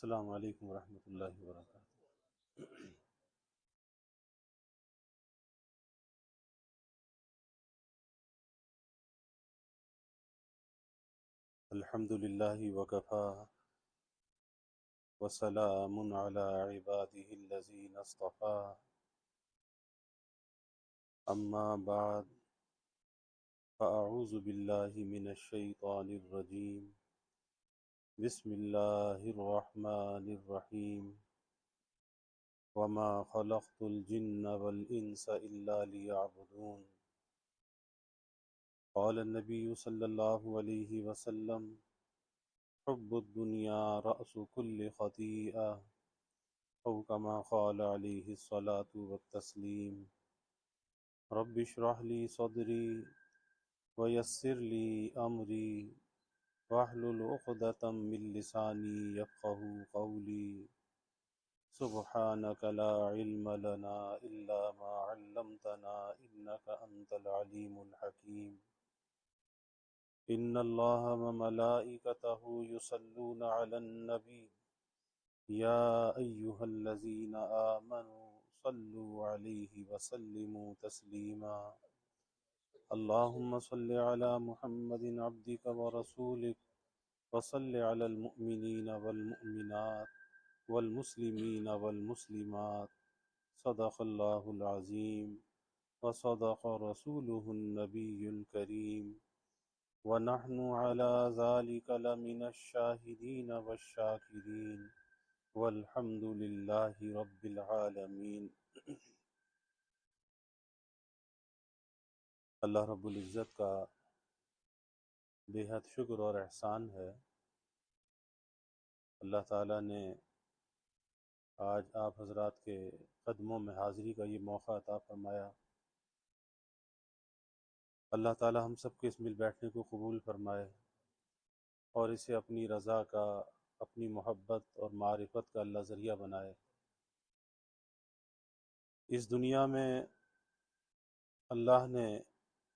السلام علیکم ورحمۃ اللہ وبرکاتہ۔ الحمد للہ وکفا وسلام علی عباده الذین اصطفى، اما بعد فاعوذ باللہ من الشیطان الرجیم، بسم اللہ الرحمن الرحیم، وما خلقت الجن والانس الا لیعبدون۔ قال النبی صلی اللہ علیہ وسلم، حب الدنیا رأس كل خطیئہ، او کما قال علیہ الصلاة والتسلیم۔ رب اشرح لی صدری ویسر لی امری واحلل عقدۃ من لسانی یفقهوا قولی۔ سبحانک لا علم لنا الا ما علمتنا انک انت العلیم الحکیم۔ ان اللہ وملائکتہ یصلون علی النبی یا ایہا الذین آمنوا صلوا علیہ وسلموا تسلیما۔ اللہم صل علی محمد عبدک ورسولک وصل علی المؤمنین والمؤمنات والمسلمین والمسلمات۔ صدق اللہ العظیم وصدق رسولہ النبی الکریم، ونحن علی ذلک لمن الشاہدین والشاکرین، والحمد للہ رب العالمین۔ اللہ رب العزت کا بے حد شکر اور احسان ہے، اللہ تعالیٰ نے آج آپ حضرات کے قدموں میں حاضری کا یہ موقع عطا فرمایا۔ اللہ تعالیٰ ہم سب کے اس مل بیٹھنے کو قبول فرمائے اور اسے اپنی رضا کا، اپنی محبت اور معرفت کا اللہ ذریعہ بنائے۔ اس دنیا میں اللہ نے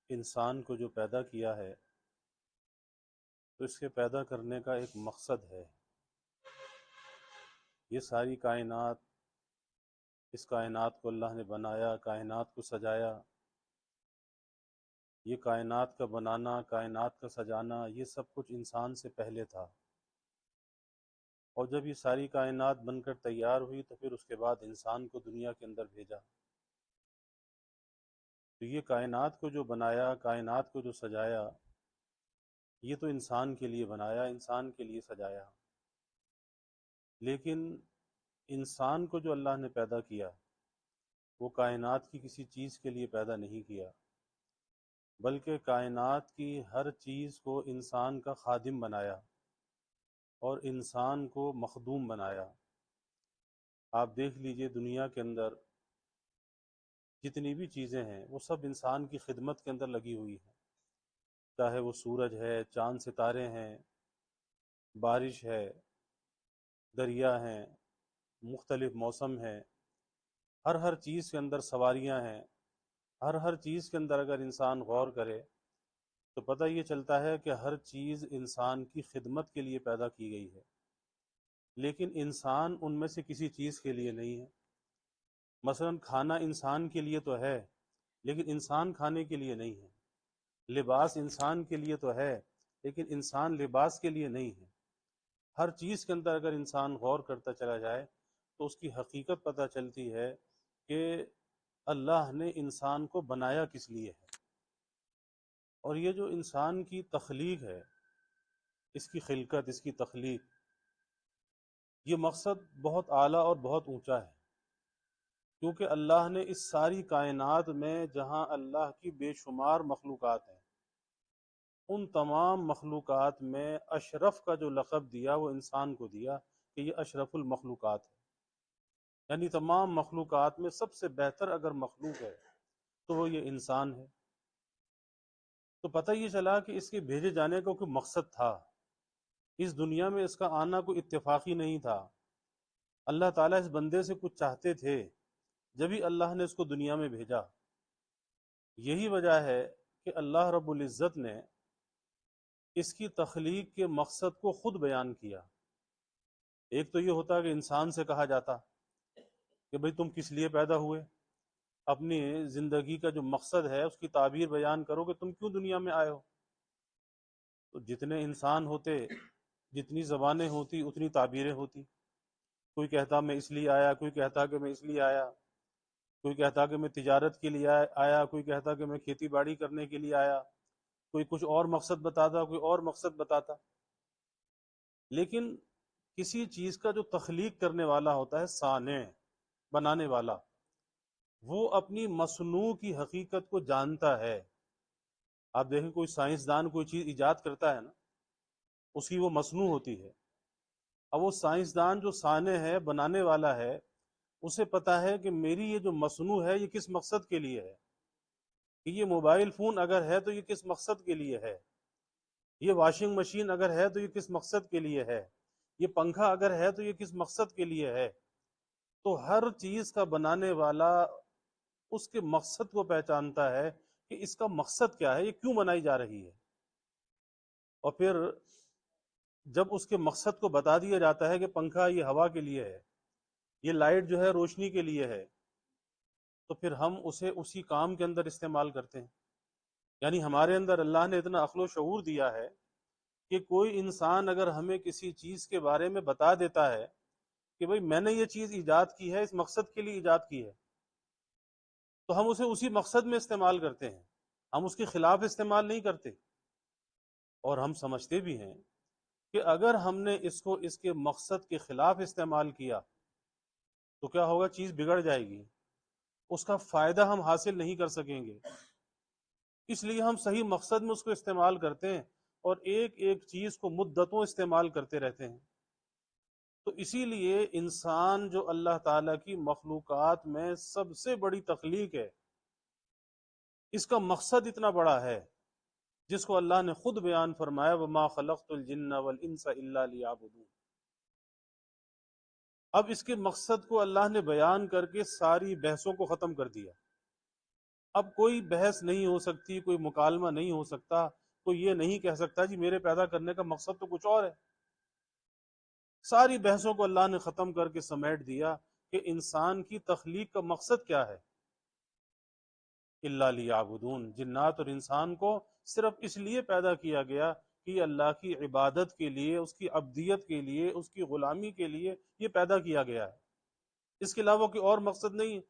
انسان کو جو پیدا کیا ہے تو اس کے پیدا کرنے کا ایک مقصد ہے۔ یہ ساری کائنات، اس کائنات کو اللہ نے بنایا، کائنات کو سجایا۔ یہ کائنات کا بنانا، کائنات کا سجانا، یہ سب کچھ انسان سے پہلے تھا، اور جب یہ ساری کائنات بن کر تیار ہوئی تو پھر اس کے بعد انسان کو دنیا کے اندر بھیجا۔ تو یہ کائنات کو جو بنایا، کائنات کو جو سجایا، یہ تو انسان کے لیے بنایا، انسان کے لیے سجایا۔ لیکن انسان کو جو اللہ نے پیدا کیا وہ کائنات کی کسی چیز کے لیے پیدا نہیں کیا، بلکہ کائنات کی ہر چیز کو انسان کا خادم بنایا اور انسان کو مخدوم بنایا۔ آپ دیکھ لیجئے دنیا کے اندر جتنی بھی چیزیں ہیں وہ سب انسان کی خدمت کے اندر لگی ہوئی ہیں، چاہے وہ سورج ہے، چاند ستارے ہیں، بارش ہے، دریا ہیں، مختلف موسم ہیں، ہر چیز کے اندر سواریاں ہیں۔ ہر چیز کے اندر اگر انسان غور کرے تو پتہ یہ چلتا ہے کہ ہر چیز انسان کی خدمت کے لیے پیدا کی گئی ہے، لیکن انسان ان میں سے کسی چیز کے لیے نہیں ہے۔ مثلا کھانا انسان کے لیے تو ہے لیکن انسان کھانے کے لیے نہیں ہے، لباس انسان کے لیے تو ہے لیکن انسان لباس کے لیے نہیں ہے۔ ہر چیز کے اندر اگر انسان غور کرتا چلا جائے تو اس کی حقیقت پتہ چلتی ہے کہ اللہ نے انسان کو بنایا کس لیے ہے۔ اور یہ جو انسان کی تخلیق ہے، اس کی خلقت، اس کی تخلیق، یہ مقصد بہت اعلیٰ اور بہت اونچا ہے، کیونکہ اللہ نے اس ساری کائنات میں جہاں اللہ کی بے شمار مخلوقات ہیں، ان تمام مخلوقات میں اشرف کا جو لقب دیا وہ انسان کو دیا کہ یہ اشرف المخلوقات ہے، یعنی تمام مخلوقات میں سب سے بہتر اگر مخلوق ہے تو وہ یہ انسان ہے۔ تو پتہ یہ چلا کہ اس کے بھیجے جانے کا کوئی مقصد تھا، اس دنیا میں اس کا آنا کوئی اتفاقی نہیں تھا۔ اللہ تعالیٰ اس بندے سے کچھ چاہتے تھے جبھی اللہ نے اس کو دنیا میں بھیجا۔ یہی وجہ ہے کہ اللہ رب العزت نے اس کی تخلیق کے مقصد کو خود بیان کیا ایک تو یہ ہوتا کہ انسان سے کہا جاتا کہ بھئی تم کس لیے پیدا ہوئے، اپنی زندگی کا جو مقصد ہے اس کی تعبیر بیان کرو کہ تم کیوں دنیا میں آئے ہو۔ تو جتنے انسان ہوتے، جتنی زبانیں ہوتی اتنی تعبیریں ہوتی۔ کوئی کہتا میں اس لیے آیا، کوئی کہتا کہ میں اس لیے آیا، کوئی کہتا کہ میں تجارت کے لیے آیا، کوئی کہتا کہ میں کھیتی باڑی کرنے کے لیے آیا، کوئی کچھ اور مقصد بتاتا، کوئی اور مقصد بتاتا۔ لیکن کسی چیز کا جو تخلیق کرنے والا ہوتا ہے، صانع، بنانے والا، وہ اپنی مصنوع کی حقیقت کو جانتا ہے۔ آپ دیکھیں کوئی سائنسدان کوئی چیز ایجاد کرتا ہے نا، اس کی وہ مصنوع ہوتی ہے۔ اب وہ سائنسدان جو صانع ہے، بنانے والا ہے، اسے پتا ہے کہ میری یہ جو مصنوع ہے یہ کس مقصد کے لیے ہے، کہ یہ موبائل فون اگر ہے تو یہ کس مقصد کے لیے ہے، یہ واشنگ مشین اگر ہے تو یہ کس مقصد کے لیے ہے، یہ پنکھا اگر ہے تو یہ کس مقصد کے لیے ہے۔ تو ہر چیز کا بنانے والا اس کے مقصد کو پہچانتا ہے کہ اس کا مقصد کیا ہے، یہ کیوں بنائی جا رہی ہے۔ اور پھر جب اس کے مقصد کو بتا دیا جاتا ہے کہ پنکھا یہ ہوا کے لیے ہے، یہ لائٹ جو ہے روشنی کے لیے ہے، تو پھر ہم اسے اسی کام کے اندر استعمال کرتے ہیں۔ یعنی ہمارے اندر اللہ نے اتنا عقل و شعور دیا ہے کہ کوئی انسان اگر ہمیں کسی چیز کے بارے میں بتا دیتا ہے کہ بھئی میں نے یہ چیز ایجاد کی ہے، اس مقصد کے لیے ایجاد کی ہے، تو ہم اسے اسی مقصد میں استعمال کرتے ہیں، ہم اس کے خلاف استعمال نہیں کرتے۔ اور ہم سمجھتے بھی ہیں کہ اگر ہم نے اس کو اس کے مقصد کے خلاف استعمال کیا تو کیا ہوگا، چیز بگڑ جائے گی، اس کا فائدہ ہم حاصل نہیں کر سکیں گے۔ اس لیے ہم صحیح مقصد میں اس کو استعمال کرتے ہیں اور ایک ایک چیز کو مدتوں استعمال کرتے رہتے ہیں۔ تو اسی لیے انسان جو اللہ تعالیٰ کی مخلوقات میں سب سے بڑی تخلیق ہے، اس کا مقصد اتنا بڑا ہے جس کو اللہ نے خود بیان فرمایا وَمَا خَلَقْتُ الْجِنَّ وَالْإِنسَ إِلَّا لِيَعْبُدُونِ۔ اب اس کے مقصد کو اللہ نے بیان کر کے ساری بحثوں کو ختم کر دیا۔ اب کوئی بحث نہیں ہو سکتی، کوئی مکالمہ نہیں ہو سکتا، کوئی یہ نہیں کہہ سکتا جی میرے پیدا کرنے کا مقصد تو کچھ اور ہے۔ ساری بحثوں کو اللہ نے ختم کر کے سمیٹ دیا کہ انسان کی تخلیق کا مقصد کیا ہے، الا لیعبدون، جنات اور انسان کو صرف اس لیے پیدا کیا گیا کہ یہ اللہ کی عبادت کے لیے، اس کی عبدیت کے لیے، اس کی غلامی کے لیے یہ پیدا کیا گیا ہے، اس کے علاوہ کوئی اور مقصد نہیں ہے۔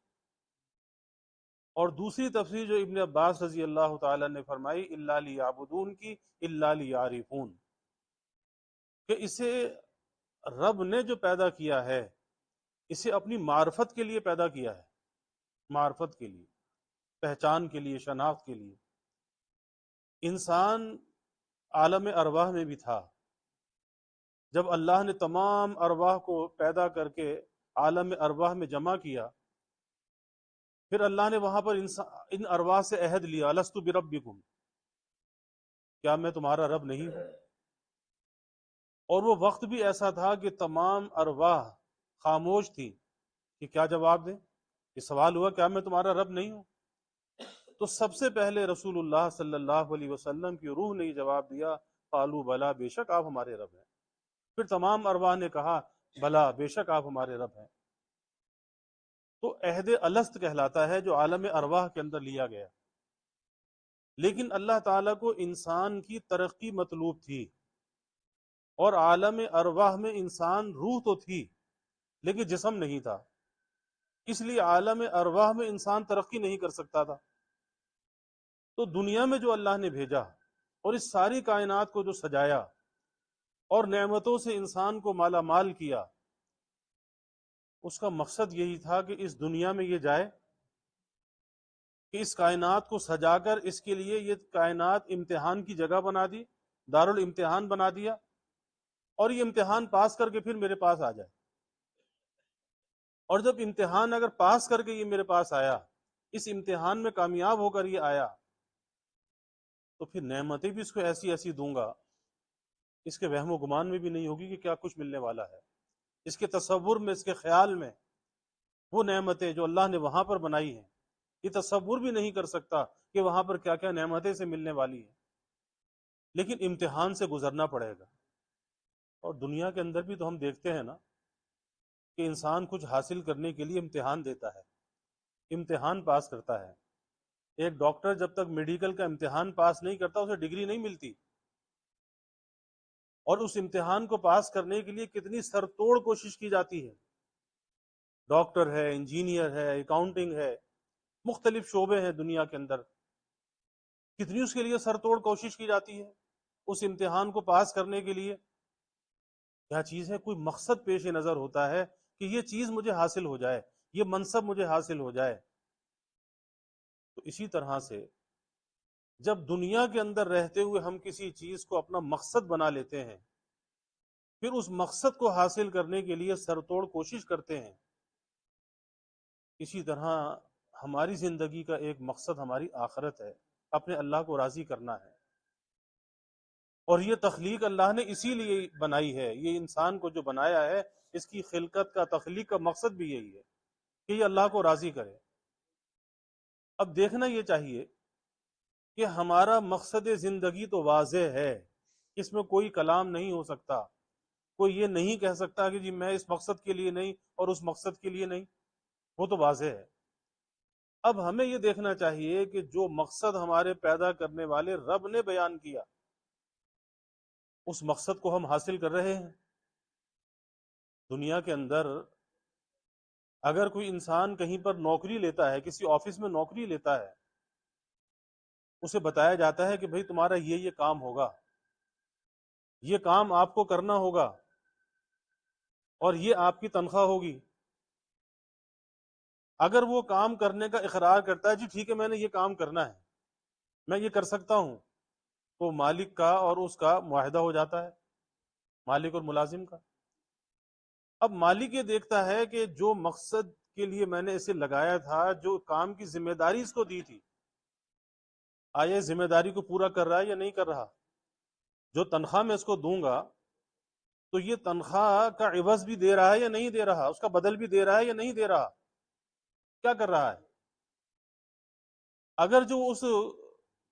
اور دوسری تفسیر جو ابن عباس رضی اللہ تعالی نے فرمائی الا لیعبدون کی، الا لیعرفون، کہ اسے رب نے جو پیدا کیا ہے اسے اپنی معرفت کے لیے پیدا کیا ہے، معرفت کے لیے، پہچان کے لیے، شناخت کے لیے۔ انسان عالم ارواح میں بھی تھا، جب اللہ نے تمام ارواح کو پیدا کر کے عالم ارواح میں جمع کیا، پھر اللہ نے وہاں پر ان ارواح سے عہد لیا، الست بربکم، کیا میں تمہارا رب نہیں ہوں؟ اور وہ وقت بھی ایسا تھا کہ تمام ارواح خاموش تھی کہ کیا جواب دیں، یہ سوال ہوا کیا میں تمہارا رب نہیں ہوں؟ تو سب سے پہلے رسول اللہ صلی اللہ علیہ وسلم کی روح نے یہ جواب دیا، قالوا بلا، بے شک آپ ہمارے رب ہیں۔ پھر تمام ارواح نے کہا بلا، بے شک آپ ہمارے رب ہیں۔ تو عہد الست کہلاتا ہے جو عالم ارواح کے اندر لیا گیا۔ لیکن اللہ تعالیٰ کو انسان کی ترقی مطلوب تھی، اور عالم ارواح میں انسان روح تو تھی لیکن جسم نہیں تھا، اس لیے عالم ارواح میں انسان ترقی نہیں کر سکتا تھا۔ تو دنیا میں جو اللہ نے بھیجا اور اس ساری کائنات کو جو سجایا اور نعمتوں سے انسان کو مالا مال کیا، اس کا مقصد یہی تھا کہ اس دنیا میں یہ جائے کہ اس کائنات کو سجا کر اس کے لیے یہ کائنات امتحان کی جگہ بنا دی، دارالامتحان بنا دیا، اور یہ امتحان پاس کر کے پھر میرے پاس آ جائے۔ اور جب امتحان اگر پاس کر کے یہ میرے پاس آیا، اس امتحان میں کامیاب ہو کر یہ آیا، تو پھر نعمتیں بھی اس کو ایسی ایسی دوں گا، اس کے وہم و گمان میں بھی نہیں ہوگی کہ کیا کچھ ملنے والا ہے، اس کے تصور میں، اس کے خیال میں وہ نعمتیں جو اللہ نے وہاں پر بنائی ہیں، یہ تصور بھی نہیں کر سکتا کہ وہاں پر کیا کیا نعمتیں سے ملنے والی ہیں۔ لیکن امتحان سے گزرنا پڑے گا، اور دنیا کے اندر بھی تو ہم دیکھتے ہیں نا کہ انسان کچھ حاصل کرنے کے لیے امتحان دیتا ہے، امتحان پاس کرتا ہے۔ ایک ڈاکٹر جب تک میڈیکل کا امتحان پاس نہیں کرتا اسے ڈگری نہیں ملتی، اور اس امتحان کو پاس کرنے کے لیے کتنی سر توڑ کوشش کی جاتی ہے۔ ڈاکٹر ہے، انجینئر ہے، اکاؤنٹنگ ہے، مختلف شعبے ہیں دنیا کے اندر، کتنی اس کے لیے سر توڑ کوشش کی جاتی ہے اس امتحان کو پاس کرنے کے لیے۔ کیا چیز ہے؟ کوئی مقصد پیش نظر ہوتا ہے کہ یہ چیز مجھے حاصل ہو جائے، یہ منصب مجھے حاصل ہو جائے۔ تو اسی طرح سے جب دنیا کے اندر رہتے ہوئے ہم کسی چیز کو اپنا مقصد بنا لیتے ہیں، پھر اس مقصد کو حاصل کرنے کے لیے سر توڑ کوشش کرتے ہیں، اسی طرح ہماری زندگی کا ایک مقصد ہماری آخرت ہے، اپنے اللہ کو راضی کرنا ہے۔ اور یہ تخلیق اللہ نے اسی لیے بنائی ہے، یہ انسان کو جو بنایا ہے اس کی خلقت کا، تخلیق کا مقصد بھی یہی ہے کہ یہ اللہ کو راضی کرے۔ اب دیکھنا یہ چاہیے کہ ہمارا مقصد زندگی تو واضح ہے، اس میں کوئی کلام نہیں ہو سکتا، کوئی یہ نہیں کہہ سکتا کہ جی میں اس مقصد کے لیے نہیں اور اس مقصد کے لیے نہیں، وہ تو واضح ہے۔ اب ہمیں یہ دیکھنا چاہیے کہ جو مقصد ہمارے پیدا کرنے والے رب نے بیان کیا، اس مقصد کو ہم حاصل کر رہے ہیں۔ دنیا کے اندر اگر کوئی انسان کہیں پر نوکری لیتا ہے، کسی آفس میں نوکری لیتا ہے، اسے بتایا جاتا ہے کہ بھئی تمہارا یہ کام ہوگا، یہ کام آپ کو کرنا ہوگا، اور یہ آپ کی تنخواہ ہوگی۔ اگر وہ کام کرنے کا اقرار کرتا ہے، جی ٹھیک ہے میں نے یہ کام کرنا ہے، میں یہ کر سکتا ہوں، تو مالک کا اور اس کا معاہدہ ہو جاتا ہے، مالک اور ملازم کا۔ اب مالک یہ دیکھتا ہے کہ جو مقصد کے لیے میں نے اسے لگایا تھا، جو کام کی ذمہ داری اس کو دی تھی، آیا ذمہ داری کو پورا کر رہا ہے یا نہیں کر رہا؟ جو تنخواہ میں اس کو دوں گا تو یہ تنخواہ کا عوض بھی دے رہا ہے یا نہیں دے رہا، اس کا بدل بھی دے رہا ہے یا نہیں دے رہا، کیا کر رہا ہے؟ اگر جو اس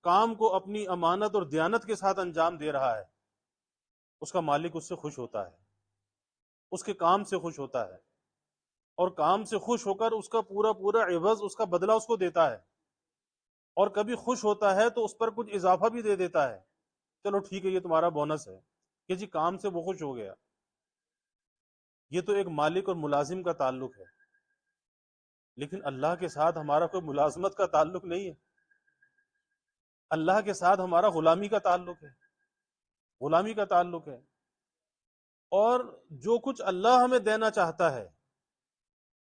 کام کو اپنی امانت اور دیانت کے ساتھ انجام دے رہا ہے، اس کا مالک اس سے خوش ہوتا ہے، اس کے کام سے خوش ہوتا ہے، اور کام سے خوش ہو کر اس کا پورا پورا عوض، اس کا بدلہ اس کو دیتا ہے، اور کبھی خوش ہوتا ہے تو اس پر کچھ اضافہ بھی دے دیتا ہے، چلو ٹھیک ہے یہ تمہارا بونس ہے کہ جی کام سے وہ خوش ہو گیا۔ یہ تو ایک مالک اور ملازم کا تعلق ہے، لیکن اللہ کے ساتھ ہمارا کوئی ملازمت کا تعلق نہیں ہے، اللہ کے ساتھ ہمارا غلامی کا تعلق ہے، غلامی کا تعلق ہے۔ اور جو کچھ اللہ ہمیں دینا چاہتا ہے،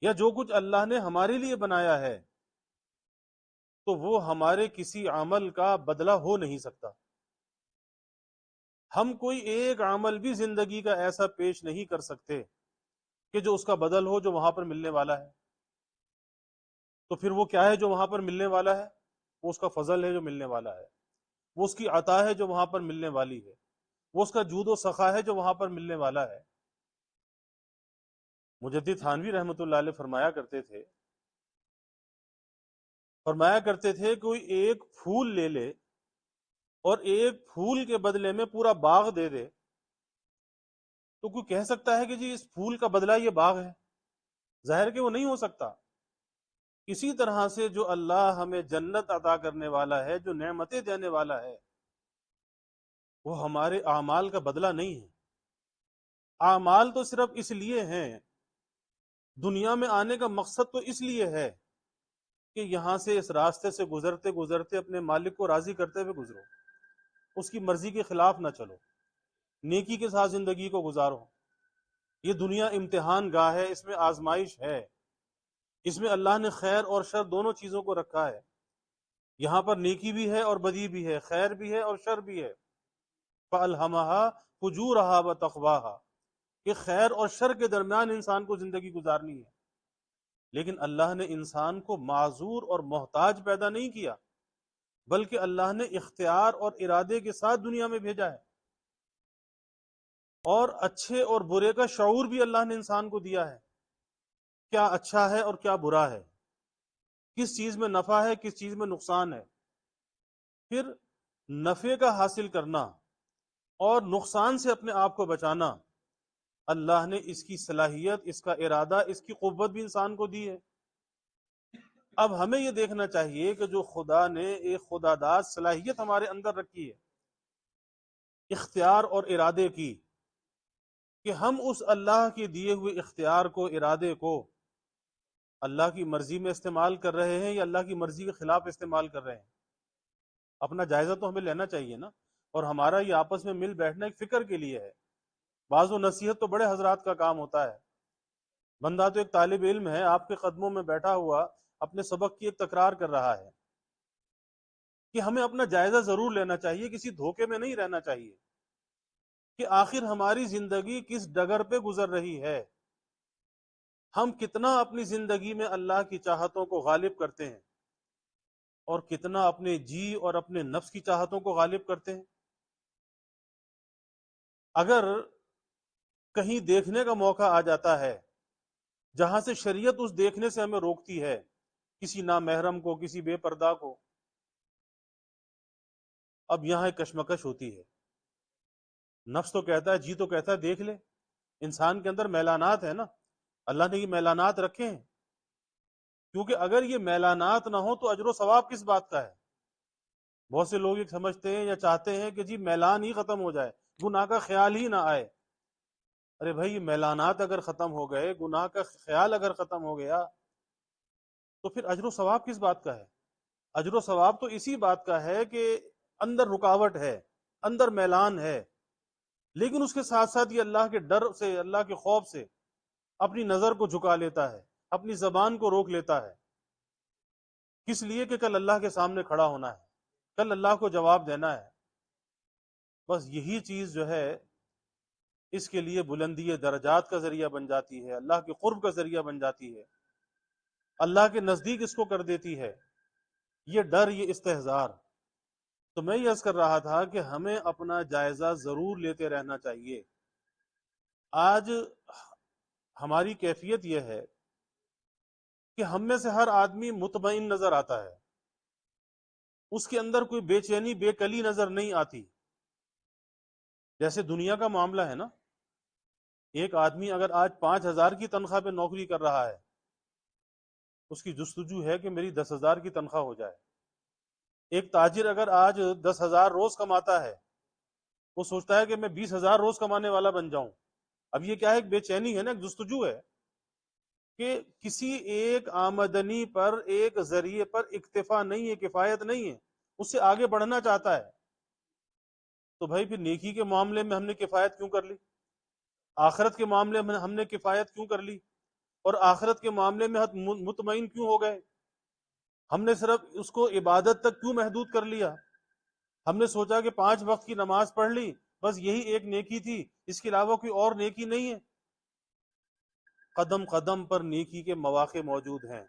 یا جو کچھ اللہ نے ہمارے لیے بنایا ہے، تو وہ ہمارے کسی عمل کا بدلہ ہو نہیں سکتا۔ ہم کوئی ایک عمل بھی زندگی کا ایسا پیش نہیں کر سکتے کہ جو اس کا بدل ہو جو وہاں پر ملنے والا ہے۔ تو پھر وہ کیا ہے جو وہاں پر ملنے والا ہے؟ وہ اس کا فضل ہے جو ملنے والا ہے، وہ اس کی عطا ہے جو وہاں پر ملنے والی ہے، وہ اس کا جود و سخا ہے جو وہاں پر ملنے والا ہے۔ مجدد تھانوی رحمۃ اللہ علیہ فرمایا کرتے تھے کوئی ایک پھول لے لے اور ایک پھول کے بدلے میں پورا باغ دے دے، تو کوئی کہہ سکتا ہے کہ جی اس پھول کا بدلہ یہ باغ ہے؟ ظاہر کہ وہ نہیں ہو سکتا۔ اسی طرح سے جو اللہ ہمیں جنت عطا کرنے والا ہے، جو نعمتیں دینے والا ہے، وہ ہمارے اعمال کا بدلہ نہیں ہے۔ اعمال تو صرف اس لیے ہیں، دنیا میں آنے کا مقصد تو اس لیے ہے کہ یہاں سے اس راستے سے گزرتے گزرتے اپنے مالک کو راضی کرتے ہوئے گزرو، اس کی مرضی کے خلاف نہ چلو، نیکی کے ساتھ زندگی کو گزارو۔ یہ دنیا امتحان گاہ ہے، اس میں آزمائش ہے، اس میں اللہ نے خیر اور شر دونوں چیزوں کو رکھا ہے۔ یہاں پر نیکی بھی ہے اور بدی بھی ہے، خیر بھی ہے اور شر بھی ہے۔ فَأَلْهَمَهَا فُجُورَهَا وَتَقْوَاهَا، کہ خیر اور شر کے درمیان انسان کو زندگی گزارنی ہے۔ لیکن اللہ نے انسان کو معذور اور محتاج پیدا نہیں کیا، بلکہ اللہ نے اختیار اور ارادے کے ساتھ دنیا میں بھیجا ہے، اور اچھے اور برے کا شعور بھی اللہ نے انسان کو دیا ہے، کیا اچھا ہے اور کیا برا ہے، کس چیز میں نفع ہے کس چیز میں نقصان ہے۔ پھر نفع کا حاصل کرنا اور نقصان سے اپنے آپ کو بچانا، اللہ نے اس کی صلاحیت، اس کا ارادہ، اس کی قوت بھی انسان کو دی ہے۔ اب ہمیں یہ دیکھنا چاہیے کہ جو خدا نے ایک خداداد صلاحیت ہمارے اندر رکھی ہے، اختیار اور ارادے کی، کہ ہم اس اللہ کے دیے ہوئے اختیار کو، ارادے کو اللہ کی مرضی میں استعمال کر رہے ہیں یا اللہ کی مرضی کے خلاف استعمال کر رہے ہیں۔ اپنا جائزہ تو ہمیں لینا چاہیے نا۔ اور ہمارا یہ آپس میں مل بیٹھنا ایک فکر کے لیے ہے۔ بعض و نصیحت تو بڑے حضرات کا کام ہوتا ہے۔ بندہ تو ایک طالب علم ہے، آپ کے قدموں میں بیٹھا ہوا اپنے سبق کی ایک تکرار کر رہا ہے، کہ ہمیں اپنا جائزہ ضرور لینا چاہیے، کسی دھوکے میں نہیں رہنا چاہیے کہ آخر ہماری زندگی کس ڈگر پہ گزر رہی ہے، ہم کتنا اپنی زندگی میں اللہ کی چاہتوں کو غالب کرتے ہیں اور کتنا اپنے جی اور اپنے نفس کی چاہتوں کو غالب کرتے ہیں۔ اگر کہیں دیکھنے کا موقع آ جاتا ہے جہاں سے شریعت اس دیکھنے سے ہمیں روکتی ہے، کسی نامحرم کو، کسی بے پردہ کو، اب یہاں ایک کشمکش ہوتی ہے۔ نفس تو کہتا ہے، جی تو کہتا ہے دیکھ لے، انسان کے اندر میلانات ہیں نا، اللہ نے یہ میلانات رکھے ہیں، کیونکہ اگر یہ میلانات نہ ہو تو اجر و ثواب کس بات کا ہے؟ بہت سے لوگ یہ سمجھتے ہیں یا چاہتے ہیں کہ جی میلان ہی ختم ہو جائے، گناہ کا خیال ہی نہ آئے۔ ارے بھائی، میلانات اگر ختم ہو گئے، گناہ کا خیال اگر ختم ہو گیا، تو پھر اجر و ثواب کس بات کا ہے؟ اجر و ثواب تو اسی بات کا ہے کہ اندر رکاوٹ ہے، اندر میلان ہے، لیکن اس کے ساتھ ساتھ یہ اللہ کے ڈر سے، اللہ کے خوف سے اپنی نظر کو جھکا لیتا ہے، اپنی زبان کو روک لیتا ہے، کس لیے کہ کل اللہ کے سامنے کھڑا ہونا ہے، کل اللہ کو جواب دینا ہے۔ بس یہی چیز جو ہے اس کے لیے بلندی درجات کا ذریعہ بن جاتی ہے، اللہ کے قرب کا ذریعہ بن جاتی ہے، اللہ کے نزدیک اس کو کر دیتی ہے، یہ ڈر، یہ استحضار۔ تو میں یہ عرض کر رہا تھا کہ ہمیں اپنا جائزہ ضرور لیتے رہنا چاہیے۔ آج ہماری کیفیت یہ ہے کہ ہم میں سے ہر آدمی مطمئن نظر آتا ہے، اس کے اندر کوئی بے چینی، بے کلی نظر نہیں آتی۔ جیسے دنیا کا معاملہ ہے نا، ایک آدمی اگر آج 5,000 کی تنخواہ پہ نوکری کر رہا ہے، اس کی جستجو ہے کہ میری 10,000 کی تنخواہ ہو جائے۔ ایک تاجر اگر آج 10,000 روز کماتا ہے، وہ سوچتا ہے کہ میں 20,000 روز کمانے والا بن جاؤں۔ اب یہ کیا ہے؟ ایک بے چینی ہے نا، ایک جستجو ہے کہ کسی ایک آمدنی پر، ایک ذریعے پر اکتفا نہیں ہے، کفایت نہیں ہے، اس سے آگے بڑھنا چاہتا ہے۔ تو بھائی پھر نیکی کے معاملے میں ہم نے کفایت کیوں کر لی؟ آخرت کے معاملے میں ہم نے کفایت کیوں کر لی؟ اور آخرت کے معاملے میں مطمئن کیوں ہو گئے؟ ہم نے صرف اس کو عبادت تک کیوں محدود کر لیا؟ ہم نے سوچا کہ 5 وقت کی نماز پڑھ لی، بس یہی ایک نیکی تھی، اس کے علاوہ کوئی اور نیکی نہیں ہے۔ قدم قدم پر نیکی کے مواقع موجود ہیں،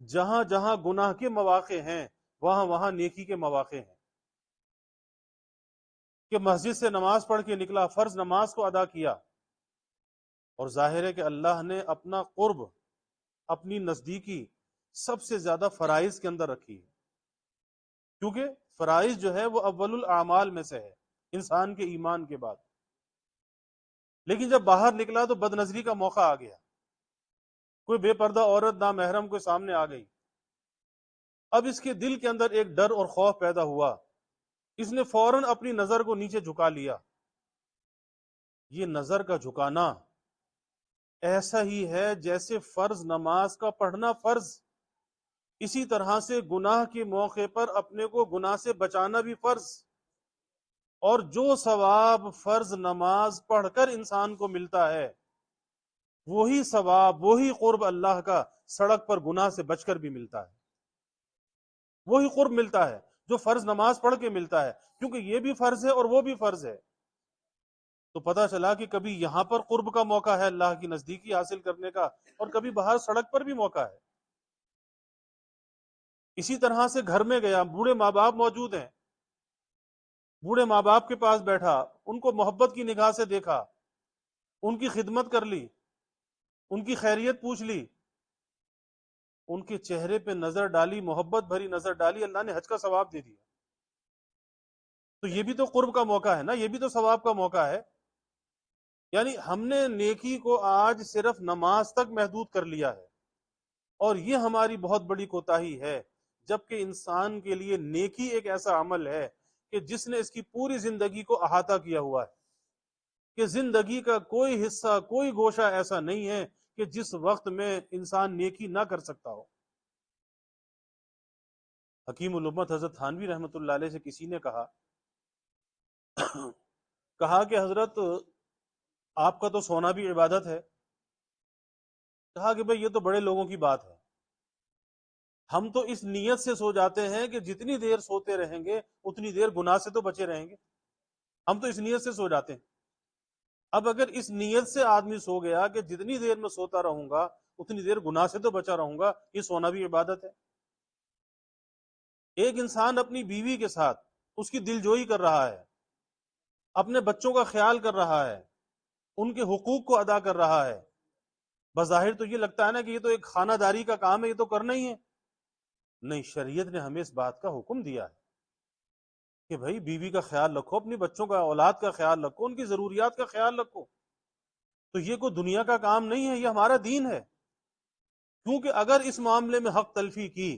جہاں جہاں گناہ کے مواقع ہیں وہاں وہاں نیکی کے مواقع ہیں۔ کہ مسجد سے نماز پڑھ کے نکلا، فرض نماز کو ادا کیا، اور ظاہر ہے کہ اللہ نے اپنا قرب، اپنی نزدیکی سب سے زیادہ فرائض کے اندر رکھی ہے، کیونکہ فرائض جو ہے وہ اول الاعمال میں سے ہے، انسان کے ایمان کے بعد۔ لیکن جب باہر نکلا تو بد نظری کا موقع آ گیا، کوئی بے پردہ عورت نامحرم کوئی سامنے آ گئی، اب اس کے دل کے اندر ایک ڈر اور خوف پیدا ہوا، اس نے فوراً اپنی نظر کو نیچے جھکا لیا۔ یہ نظر کا جھکانا ایسا ہی ہے جیسے فرض نماز کا پڑھنا فرض، اسی طرح سے گناہ کے موقع پر اپنے کو گناہ سے بچانا بھی فرض۔ اور جو ثواب فرض نماز پڑھ کر انسان کو ملتا ہے، وہی ثواب، وہی قرب اللہ کا سڑک پر گناہ سے بچ کر بھی ملتا ہے، وہی قرب ملتا ہے جو فرض نماز پڑھ کے ملتا ہے، کیونکہ یہ بھی فرض ہے اور وہ بھی فرض ہے۔ تو پتہ چلا کہ کبھی یہاں پر قرب کا موقع ہے اللہ کی نزدیکی حاصل کرنے کا، اور کبھی باہر سڑک پر بھی موقع ہے۔ اسی طرح سے گھر میں گیا، بوڑھے ماں باپ موجود ہیں، بوڑھے ماں باپ کے پاس بیٹھا، ان کو محبت کی نگاہ سے دیکھا، ان کی خدمت کر لی، ان کی خیریت پوچھ لی، ان کے چہرے پہ نظر ڈالی، محبت بھری نظر ڈالی، اللہ نے حج کا ثواب دے دیا۔ تو یہ بھی تو قرب کا موقع ہے نا، یہ بھی تو ثواب کا موقع ہے. یعنی ہم نے نیکی کو آج صرف نماز تک محدود کر لیا ہے، اور یہ ہماری بہت بڑی کوتاہی ہے. جبکہ انسان کے لیے نیکی ایک ایسا عمل ہے کہ جس نے اس کی پوری زندگی کو احاطہ کیا ہوا ہے، کہ زندگی کا کوئی حصہ، کوئی گوشہ ایسا نہیں ہے کہ جس وقت میں انسان نیکی نہ کر سکتا ہو. حکیم الامت حضرت تھانوی رحمۃ اللہ علیہ سے کسی نے کہا کہ حضرت آپ کا تو سونا بھی عبادت ہے. کہا کہ بھئی یہ تو بڑے لوگوں کی بات ہے، ہم تو اس نیت سے سو جاتے ہیں کہ جتنی دیر سوتے رہیں گے اتنی دیر گناہ سے تو بچے رہیں گے، ہم تو اس نیت سے سو جاتے ہیں. اب اگر اس نیت سے آدمی سو گیا کہ جتنی دیر میں سوتا رہوں گا اتنی دیر گناہ سے تو بچا رہوں گا، یہ سونا بھی عبادت ہے. ایک انسان اپنی بیوی کے ساتھ اس کی دلجوئی کر رہا ہے، اپنے بچوں کا خیال کر رہا ہے، ان کے حقوق کو ادا کر رہا ہے. بظاہر تو یہ لگتا ہے نا کہ یہ تو ایک خانہ داری کا کام ہے، یہ تو کرنا ہی ہے. نہیں، شریعت نے ہمیں اس بات کا حکم دیا ہے کہ بھائی بیوی کا خیال رکھو، اپنی بچوں کا، اولاد کا خیال رکھو، ان کی ضروریات کا خیال رکھو. تو یہ کوئی دنیا کا کام نہیں ہے، یہ ہمارا دین ہے. کیونکہ اگر اس معاملے میں حق تلفی کی،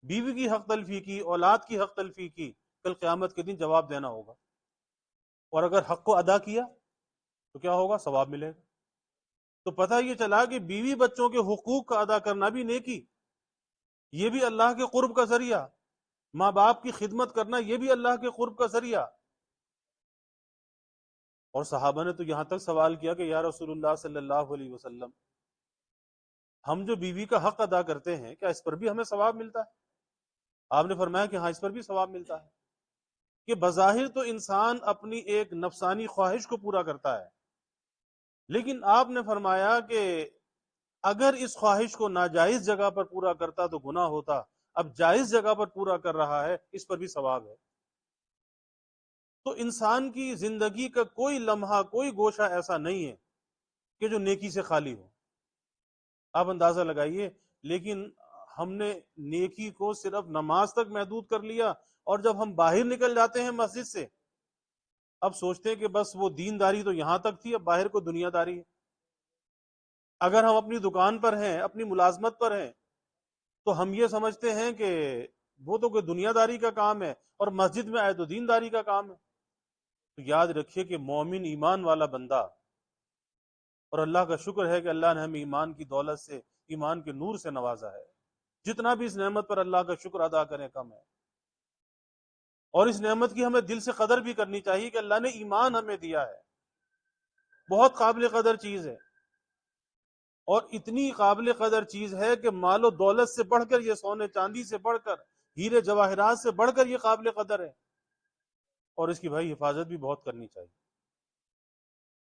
بیوی کی حق تلفی کی، اولاد کی حق تلفی کی، کل قیامت کے دن جواب دینا ہوگا. اور اگر حق کو ادا کیا تو کیا ہوگا؟ ثواب ملے گا. تو پتہ یہ چلا کہ بیوی بچوں کے حقوق کا ادا کرنا بھی نیکی، یہ بھی اللہ کے قرب کا ذریعہ. ماں باپ کی خدمت کرنا یہ بھی اللہ کے قرب کا ذریعہ. اور صحابہ نے تو یہاں تک سوال کیا کہ یا رسول اللہ صلی اللہ علیہ وسلم، ہم جو بیوی کا حق ادا کرتے ہیں کیا اس پر بھی ہمیں ثواب ملتا ہے؟ آپ نے فرمایا کہ ہاں، اس پر بھی ثواب ملتا ہے. کہ بظاہر تو انسان اپنی ایک نفسانی خواہش کو پورا کرتا ہے، لیکن آپ نے فرمایا کہ اگر اس خواہش کو ناجائز جگہ پر پورا کرتا تو گناہ ہوتا، اب جائز جگہ پر پورا کر رہا ہے، اس پر بھی ثواب ہے. تو انسان کی زندگی کا کوئی لمحہ، کوئی گوشہ ایسا نہیں ہے کہ جو نیکی سے خالی ہو. آپ اندازہ لگائیے. لیکن ہم نے نیکی کو صرف نماز تک محدود کر لیا، اور جب ہم باہر نکل جاتے ہیں مسجد سے، اب سوچتے ہیں کہ بس وہ دینداری تو یہاں تک تھی، اب باہر کو دنیا داری ہے. اگر ہم اپنی دکان پر ہیں، اپنی ملازمت پر ہیں، تو ہم یہ سمجھتے ہیں کہ وہ تو کوئی دنیا داری کا کام ہے، اور مسجد میں آئے تو دینداری کا کام ہے. تو یاد رکھیے کہ مومن، ایمان والا بندہ، اور اللہ کا شکر ہے کہ اللہ نے ہمیں ایمان کی دولت سے، ایمان کے نور سے نوازا ہے. جتنا بھی اس نعمت پر اللہ کا شکر ادا کریں کم ہے. اور اس نعمت کی ہمیں دل سے قدر بھی کرنی چاہیے کہ اللہ نے ایمان ہمیں دیا ہے، بہت قابل قدر چیز ہے. اور اتنی قابل قدر چیز ہے کہ مال و دولت سے بڑھ کر، یہ سونے چاندی سے بڑھ کر، ہیرے جواہرات سے بڑھ کر یہ قابل قدر ہے. اور اس کی بھائی حفاظت بھی بہت کرنی چاہیے.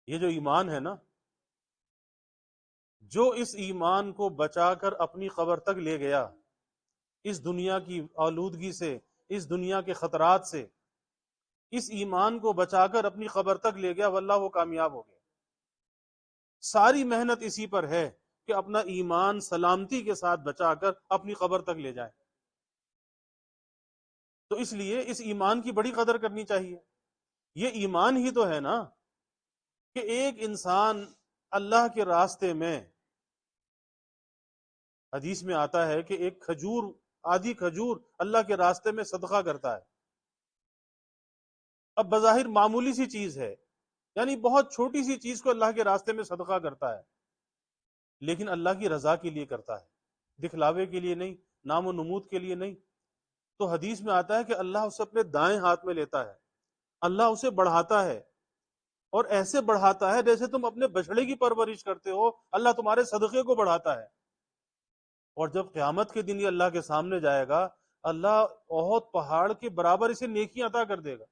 یہ جو ایمان ہے نا، جو اس ایمان کو بچا کر اپنی قبر تک لے گیا، اس دنیا کی آلودگی سے، اس دنیا کے خطرات سے، اس ایمان کو بچا کر اپنی قبر تک لے گیا، واللہ وہ کامیاب ہو گیا. ساری محنت اسی پر ہے کہ اپنا ایمان سلامتی کے ساتھ بچا کر اپنی قبر تک لے جائے. تو اس لیے اس ایمان کی بڑی قدر کرنی چاہیے. یہ ایمان ہی تو ہے نا کہ ایک انسان اللہ کے راستے میں، حدیث میں آتا ہے کہ ایک کھجور، آدھی کھجور اللہ کے راستے میں صدقہ کرتا ہے. اب بظاہر معمولی سی چیز ہے، یعنی بہت چھوٹی سی چیز کو اللہ کے راستے میں صدقہ کرتا ہے، لیکن اللہ کی رضا کے لیے کرتا ہے، دکھلاوے کے لیے نہیں، نام و نمود کے لیے نہیں. تو حدیث میں آتا ہے کہ اللہ اسے اپنے دائیں ہاتھ میں لیتا ہے، اللہ اسے بڑھاتا ہے، اور ایسے بڑھاتا ہے جیسے تم اپنے بچڑے کی پرورش کرتے ہو، اللہ تمہارے صدقے کو بڑھاتا ہے. اور جب قیامت کے دن یہ اللہ کے سامنے جائے گا، اللہ احد پہاڑ کے برابر اسے نیکی عطا کر دے گا.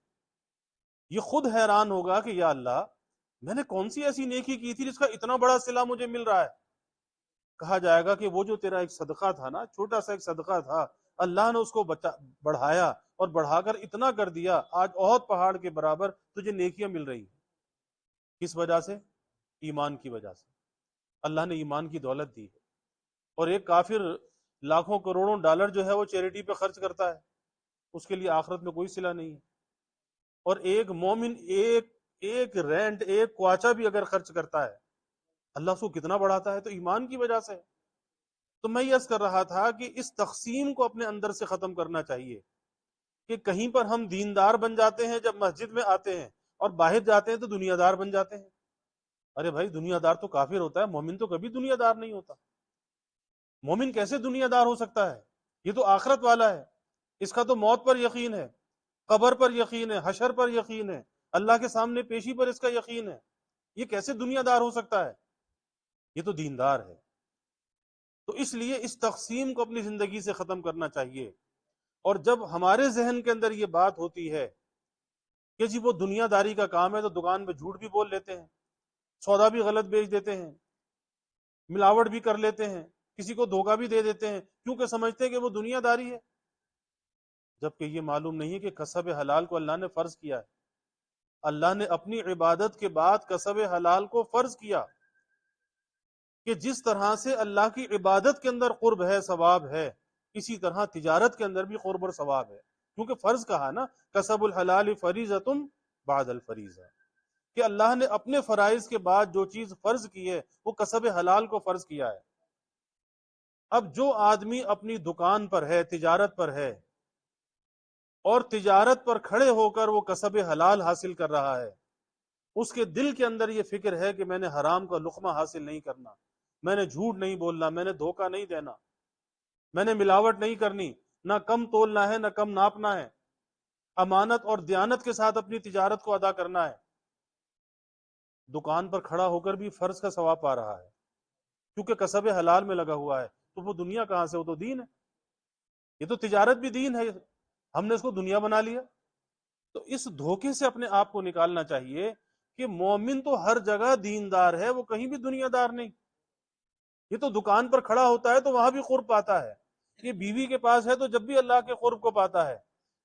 یہ خود حیران ہوگا کہ یا اللہ، میں نے کون سی ایسی نیکی کی تھی جس کا اتنا بڑا صلہ مجھے مل رہا ہے. کہا جائے گا کہ وہ جو تیرا ایک صدقہ تھا نا، چھوٹا سا ایک صدقہ تھا، اللہ نے اس کو بڑھایا، اور بڑھا کر اتنا کر دیا، آج احد پہاڑ کے برابر تجھے نیکیاں مل رہی ہیں. کس وجہ سے؟ ایمان کی وجہ سے. اللہ نے ایمان کی دولت دی ہے. اور ایک کافر لاکھوں کروڑوں ڈالر جو ہے وہ چیریٹی پہ خرچ کرتا ہے، اس کے لیے آخرت میں کوئی صلہ نہیں ہے. اور ایک مومن ایک رینٹ، ایک کواچا بھی اگر خرچ کرتا ہے اللہ اس کو کتنا بڑھاتا ہے، تو ایمان کی وجہ سے۔ تو میں یہ عرض کر رہا تھا کہ اس تقسیم کو اپنے اندر سے ختم کرنا چاہیے کہ کہیں پر ہم دیندار بن جاتے ہیں جب مسجد میں آتے ہیں، اور باہر جاتے ہیں تو دنیا دار بن جاتے ہیں۔ ارے بھائی، دنیا دار تو کافر ہوتا ہے، مومن تو کبھی دنیا دار نہیں ہوتا۔ مومن کیسے دنیا دار ہو سکتا ہے؟ یہ تو آخرت والا ہے، اس کا تو موت پر یقین ہے، قبر پر یقین ہے، حشر پر یقین ہے، اللہ کے سامنے پیشی پر اس کا یقین ہے۔ یہ کیسے دنیا دار ہو سکتا ہے؟ یہ تو دیندار ہے۔ تو اس لیے اس تقسیم کو اپنی زندگی سے ختم کرنا چاہیے۔ اور جب ہمارے ذہن کے اندر یہ بات ہوتی ہے کہ جی وہ دنیا داری کا کام ہے، تو دکان میں جھوٹ بھی بول لیتے ہیں، سودا بھی غلط بیچ دیتے ہیں، ملاوٹ بھی کر لیتے ہیں، کسی کو دھوکہ بھی دے دیتے ہیں، کیونکہ سمجھتے ہیں کہ وہ دنیا داری ہے، جبکہ یہ معلوم نہیں ہے کہ کسب حلال کو اللہ نے فرض کیا ہے۔ اللہ نے اپنی عبادت کے بعد کسب حلال کو فرض کیا کہ جس طرح سے اللہ کی عبادت کے اندر قرب ہے، ثواب ہے، اسی طرح تجارت کے اندر بھی قرب اور ثواب ہے، کیونکہ فرض کہا نا، کسب الحلال فریضۃ بعد الفریضہ، کہ اللہ نے اپنے فرائض کے بعد جو چیز فرض کی ہے وہ کسب حلال کو فرض کیا ہے۔ اب جو آدمی اپنی دکان پر ہے، تجارت پر ہے، اور تجارت پر کھڑے ہو کر وہ کسب حلال حاصل کر رہا ہے، اس کے دل کے اندر یہ فکر ہے کہ میں نے حرام کا لقمہ حاصل نہیں کرنا، میں نے جھوٹ نہیں بولنا، میں نے دھوکہ نہیں دینا، میں نے ملاوٹ نہیں کرنی، نہ کم تولنا ہے نہ کم ناپنا ہے، امانت اور دیانت کے ساتھ اپنی تجارت کو ادا کرنا ہے، دکان پر کھڑا ہو کر بھی فرض کا ثواب پا رہا ہے کیونکہ کسب حلال میں لگا ہوا ہے، تو وہ دنیا کہاں سے؟ وہ تو دین ہے، یہ تو تجارت بھی دین ہے، ہم نے اس کو دنیا بنا لیا۔ تو اس دھوکے سے اپنے آپ کو نکالنا چاہیے کہ مومن تو ہر جگہ دیندار ہے، وہ کہیں بھی دنیا دار نہیں۔ یہ تو دکان پر کھڑا ہوتا ہے تو وہاں بھی قرب پاتا ہے، یہ بیوی کے پاس ہے تو جب بھی اللہ کے قرب کو پاتا ہے،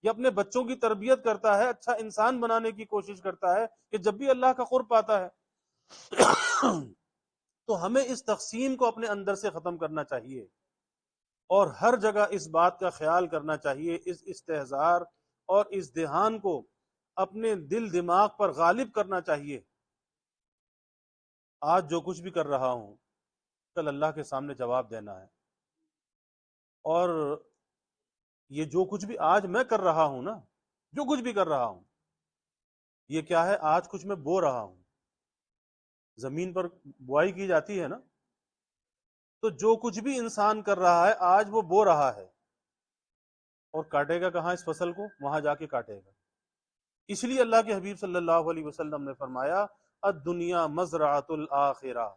یہ اپنے بچوں کی تربیت کرتا ہے، اچھا انسان بنانے کی کوشش کرتا ہے کہ جب بھی اللہ کا قرب پاتا ہے۔ تو ہمیں اس تقسیم کو اپنے اندر سے ختم کرنا چاہیے، اور ہر جگہ اس بات کا خیال کرنا چاہیے، اس استحضار اور اس دھیان کو اپنے دل دماغ پر غالب کرنا چاہیے۔ آج جو کچھ بھی کر رہا ہوں کل اللہ کے سامنے جواب دینا ہے، اور یہ جو کچھ بھی آج میں کر رہا ہوں نا، جو کچھ بھی کر رہا ہوں، یہ کیا ہے؟ آج کچھ میں بو رہا ہوں، زمین پر بوائی کی جاتی ہے نا، تو جو کچھ بھی انسان کر رہا ہے آج وہ بو رہا ہے، اور کاٹے گا کہاں اس فصل کو؟ وہاں جا کے کاٹے گا۔ اس لیے اللہ کے حبیب صلی اللہ علیہ وسلم نے فرمایا الدنیا مزرعۃ الآخرہ،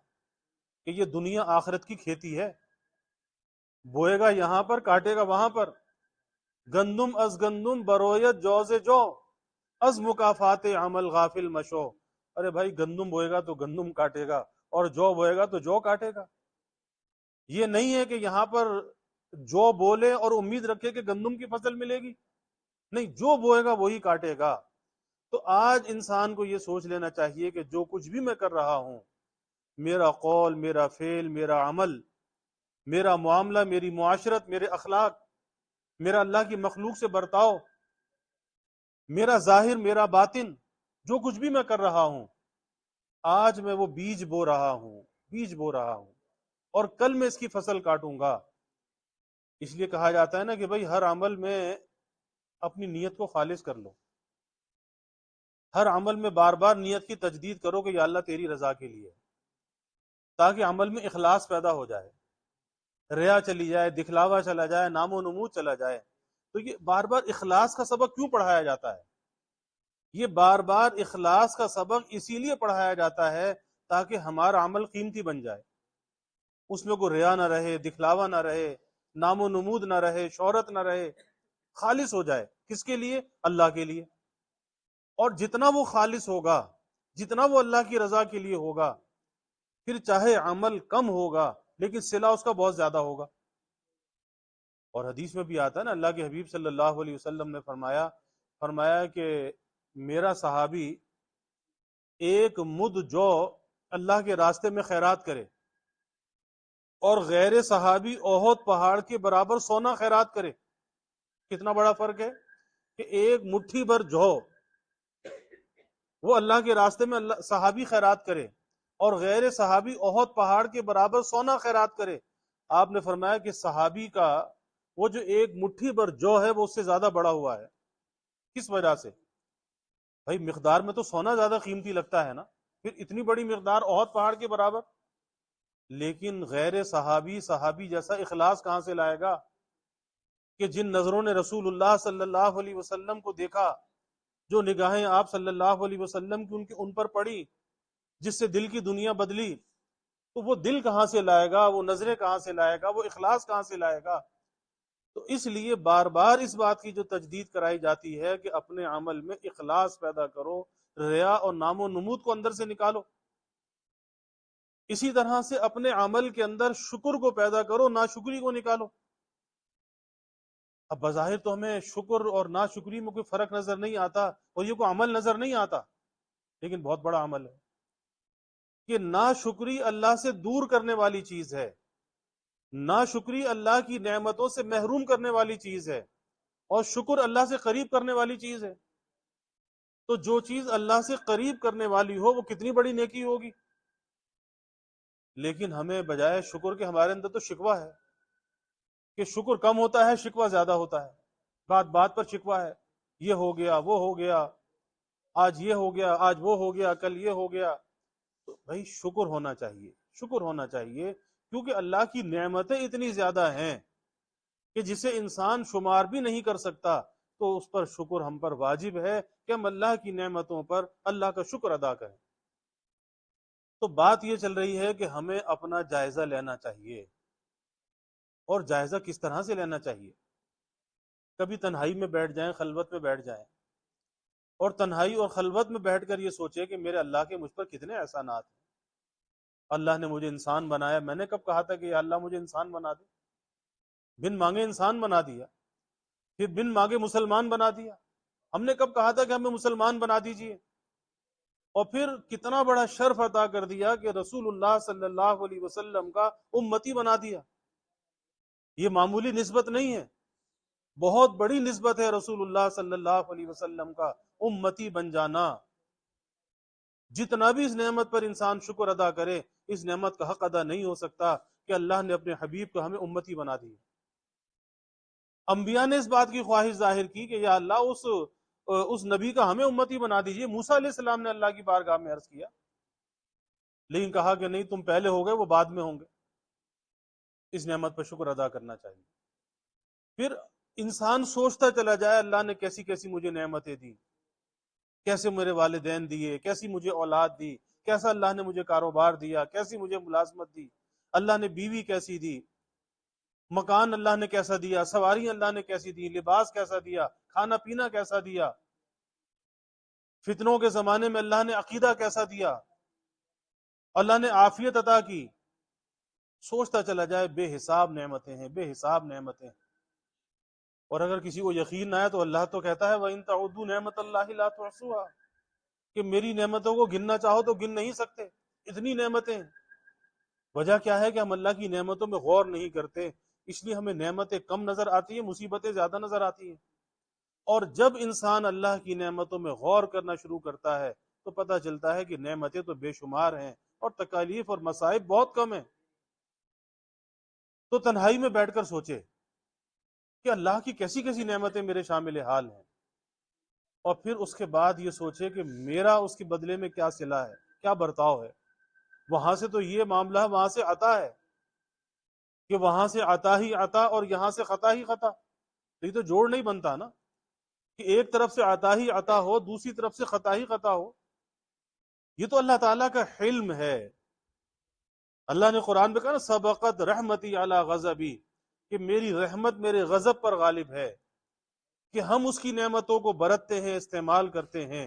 کہ یہ دنیا آخرت کی کھیتی ہے، بوئے گا یہاں پر، کاٹے گا وہاں پر۔ گندم از گندم برویت جوز جو، از مکافات عمل غافل مشو۔ ارے بھائی، گندم بوئے گا تو گندم کاٹے گا، اور جو بوئے گا تو جو کاٹے گا۔ یہ نہیں ہے کہ یہاں پر جو بولے اور امید رکھے کہ گندم کی فصل ملے گی، نہیں، جو بوئے گا وہی کاٹے گا۔ تو آج انسان کو یہ سوچ لینا چاہیے کہ جو کچھ بھی میں کر رہا ہوں، میرا قول، میرا فعل، میرا عمل، میرا معاملہ، میری معاشرت، میرے اخلاق، میرا اللہ کی مخلوق سے برتاؤ، میرا ظاہر، میرا باطن، جو کچھ بھی میں کر رہا ہوں، آج میں وہ بیج بو رہا ہوں، بیج بو رہا ہوں، اور کل میں اس کی فصل کاٹوں گا۔ اس لیے کہا جاتا ہے نا کہ بھائی ہر عمل میں اپنی نیت کو خالص کر لو، ہر عمل میں بار بار نیت کی تجدید کرو کہ یا اللہ تیری رضا کے لیے، تاکہ عمل میں اخلاص پیدا ہو جائے، ریا چلی جائے، دکھلاوا چلا جائے، نام و نمود چلا جائے۔ تو یہ بار بار اخلاص کا سبق کیوں پڑھایا جاتا ہے؟ یہ بار بار اخلاص کا سبق اسی لیے پڑھایا جاتا ہے تاکہ ہمارا عمل قیمتی بن جائے، اس میں کوئی ریا نہ رہے، دکھلاوا نہ رہے، نام و نمود نہ رہے، شہرت نہ رہے، خالص ہو جائے۔ کس کے لیے؟ اللہ کے لیے۔ اور جتنا وہ خالص ہوگا، جتنا وہ اللہ کی رضا کے لیے ہوگا، پھر چاہے عمل کم ہوگا لیکن صلہ اس کا بہت زیادہ ہوگا۔ اور حدیث میں بھی آتا ہے نا، اللہ کے حبیب صلی اللہ علیہ وسلم نے فرمایا کہ میرا صحابی ایک مد جو اللہ کے راستے میں خیرات کرے، اور غیر صحابی احد پہاڑ کے برابر سونا خیرات کرے۔ کتنا بڑا فرق ہے کہ ایک مٹھی بھر جو وہ اللہ کے راستے میں صحابی خیرات کرے اور غیر صحابی احد پہاڑ کے برابر سونا خیرات کرے، آپ نے فرمایا کہ صحابی کا وہ جو ایک مٹھی بھر جو ہے وہ اس سے زیادہ بڑا ہوا ہے۔ کس وجہ سے؟ بھائی مقدار میں تو سونا زیادہ قیمتی لگتا ہے نا، پھر اتنی بڑی مقدار احد پہاڑ کے برابر۔ لیکن غیر صحابی صحابی جیسا اخلاص کہاں سے لائے گا کہ جن نظروں نے رسول اللہ صلی اللہ علیہ وسلم کو دیکھا، جو نگاہیں آپ صلی اللہ علیہ وسلم کی ان پر پڑی، جس سے دل کی دنیا بدلی، تو وہ دل کہاں سے لائے گا، وہ نظریں کہاں سے لائے گا، وہ اخلاص کہاں سے لائے گا؟ تو اس لیے بار بار اس بات کی جو تجدید کرائی جاتی ہے کہ اپنے عمل میں اخلاص پیدا کرو، ریا اور نام و نمود کو اندر سے نکالو۔ اسی طرح سے اپنے عمل کے اندر شکر کو پیدا کرو، ناشکری کو نکالو۔ اب بظاہر تو ہمیں شکر اور ناشکری میں کوئی فرق نظر نہیں آتا اور یہ کوئی عمل نظر نہیں آتا، لیکن بہت بڑا عمل ہے کہ ناشکری اللہ سے دور کرنے والی چیز ہے، ناشکری اللہ کی نعمتوں سے محروم کرنے والی چیز ہے، اور شکر اللہ سے قریب کرنے والی چیز ہے۔ تو جو چیز اللہ سے قریب کرنے والی ہو وہ کتنی بڑی نیکی ہوگی، لیکن ہمیں بجائے شکر کے ہمارے اندر تو شکوہ ہے کہ شکر کم ہوتا ہے، شکوہ زیادہ ہوتا ہے، بات بات پر شکوہ ہے، یہ ہو گیا وہ ہو گیا، آج یہ ہو گیا آج وہ ہو گیا کل یہ ہو گیا۔ تو بھائی شکر ہونا چاہیے، شکر ہونا چاہیے، کیونکہ اللہ کی نعمتیں اتنی زیادہ ہیں کہ جسے انسان شمار بھی نہیں کر سکتا، تو اس پر شکر ہم پر واجب ہے کہ ہم اللہ کی نعمتوں پر اللہ کا شکر ادا کریں۔ تو بات یہ چل رہی ہے کہ ہمیں اپنا جائزہ لینا چاہیے، اور جائزہ کس طرح سے لینا چاہیے؟ کبھی تنہائی میں بیٹھ جائیں، خلوت میں بیٹھ جائیں، اور تنہائی اور خلوت میں بیٹھ کر یہ سوچے کہ میرے اللہ کے مجھ پر کتنے احسانات ہیں۔ اللہ نے مجھے انسان بنایا، میں نے کب کہا تھا کہ یا اللہ مجھے انسان بنا دے؟ بن مانگے انسان بنا دیا، پھر بن مانگے مسلمان بنا دیا۔ ہم نے کب کہا تھا کہ ہمیں مسلمان بنا دیجئے؟ اور پھر کتنا بڑا شرف عطا کر دیا کہ رسول اللہ صلی اللہ علیہ وسلم کا امتی بنا دیا۔ یہ معمولی نسبت نہیں ہے، بہت بڑی نسبت ہے رسول اللہ صلی اللہ علیہ وسلم کا امتی بن جانا۔ جتنا بھی اس نعمت پر انسان شکر ادا کرے، اس نعمت کا حق ادا نہیں ہو سکتا کہ اللہ نے اپنے حبیب کو ہمیں امتی بنا دی۔ انبیاء نے اس بات کی خواہش ظاہر کی کہ یا اللہ اس نبی کا ہمیں امتی بنا دیجئے۔ موسیٰ علیہ السلام نے اللہ کی بارگاہ میں عرض کیا، لیکن کہا کہ نہیں، تم پہلے ہو گئے، وہ بعد میں ہوں گے۔ اس نعمت پر شکر ادا کرنا چاہیے۔ پھر انسان سوچتا چلا جائے اللہ نے کیسی کیسی مجھے نعمتیں دی، کیسے میرے والدین دیے، کیسی مجھے اولاد دی، کیسا اللہ نے مجھے کاروبار دیا، کیسی مجھے ملازمت دی، اللہ نے بیوی کیسی دی، مکان اللہ نے کیسا دیا، سواری اللہ نے کیسی دی، لباس کیسا دیا، کھانا پینا کیسا دیا، فتنوں کے زمانے میں اللہ نے عقیدہ کیسا دیا، اللہ نے عافیت عطا کی۔ سوچتا چلا جائے بے حساب نعمتیں ہیں، بے حساب نعمتیں ہیں۔ اور اگر کسی کو یقین نہ آئے تو اللہ تو کہتا ہے وَإِن تَعُدُّوا نِعْمَتَ اللَّهِ لَا تُحْصُوهَا، کہ میری نعمتوں کو گننا چاہو تو گن نہیں سکتے، اتنی نعمتیں ہیں۔ وجہ کیا ہے کہ ہم اللہ کی نعمتوں میں غور نہیں کرتے، اس لیے ہمیں نعمتیں کم نظر آتی ہیں، مصیبتیں زیادہ نظر آتی ہیں۔ اور جب انسان اللہ کی نعمتوں میں غور کرنا شروع کرتا ہے تو پتہ چلتا ہے کہ نعمتیں تو بے شمار ہیں اور تکالیف اور مصائب بہت کم ہیں۔ تو تنہائی میں بیٹھ کر سوچے کہ اللہ کی کیسی کیسی نعمتیں میرے شامل حال ہیں، اور پھر اس کے بعد یہ سوچے کہ میرا اس کے بدلے میں کیا صلہ ہے، کیا برتاؤ ہے۔ وہاں سے تو یہ معاملہ ہے، وہاں سے عطا ہے کہ وہاں سے عطا ہی عطا اور یہاں سے خطا ہی خطا۔ یہ تو جوڑ نہیں بنتا نا کہ ایک طرف سے عطا ہی عطا ہو، دوسری طرف سے خطا ہی خطا ہو۔ یہ تو اللہ تعالیٰ کا حلم ہے۔ اللہ نے قرآن میں کہا نا سبقت رحمتی علی غضبی، کہ میری رحمت میرے غضب پر غالب ہے، کہ ہم اس کی نعمتوں کو برتتے ہیں، استعمال کرتے ہیں،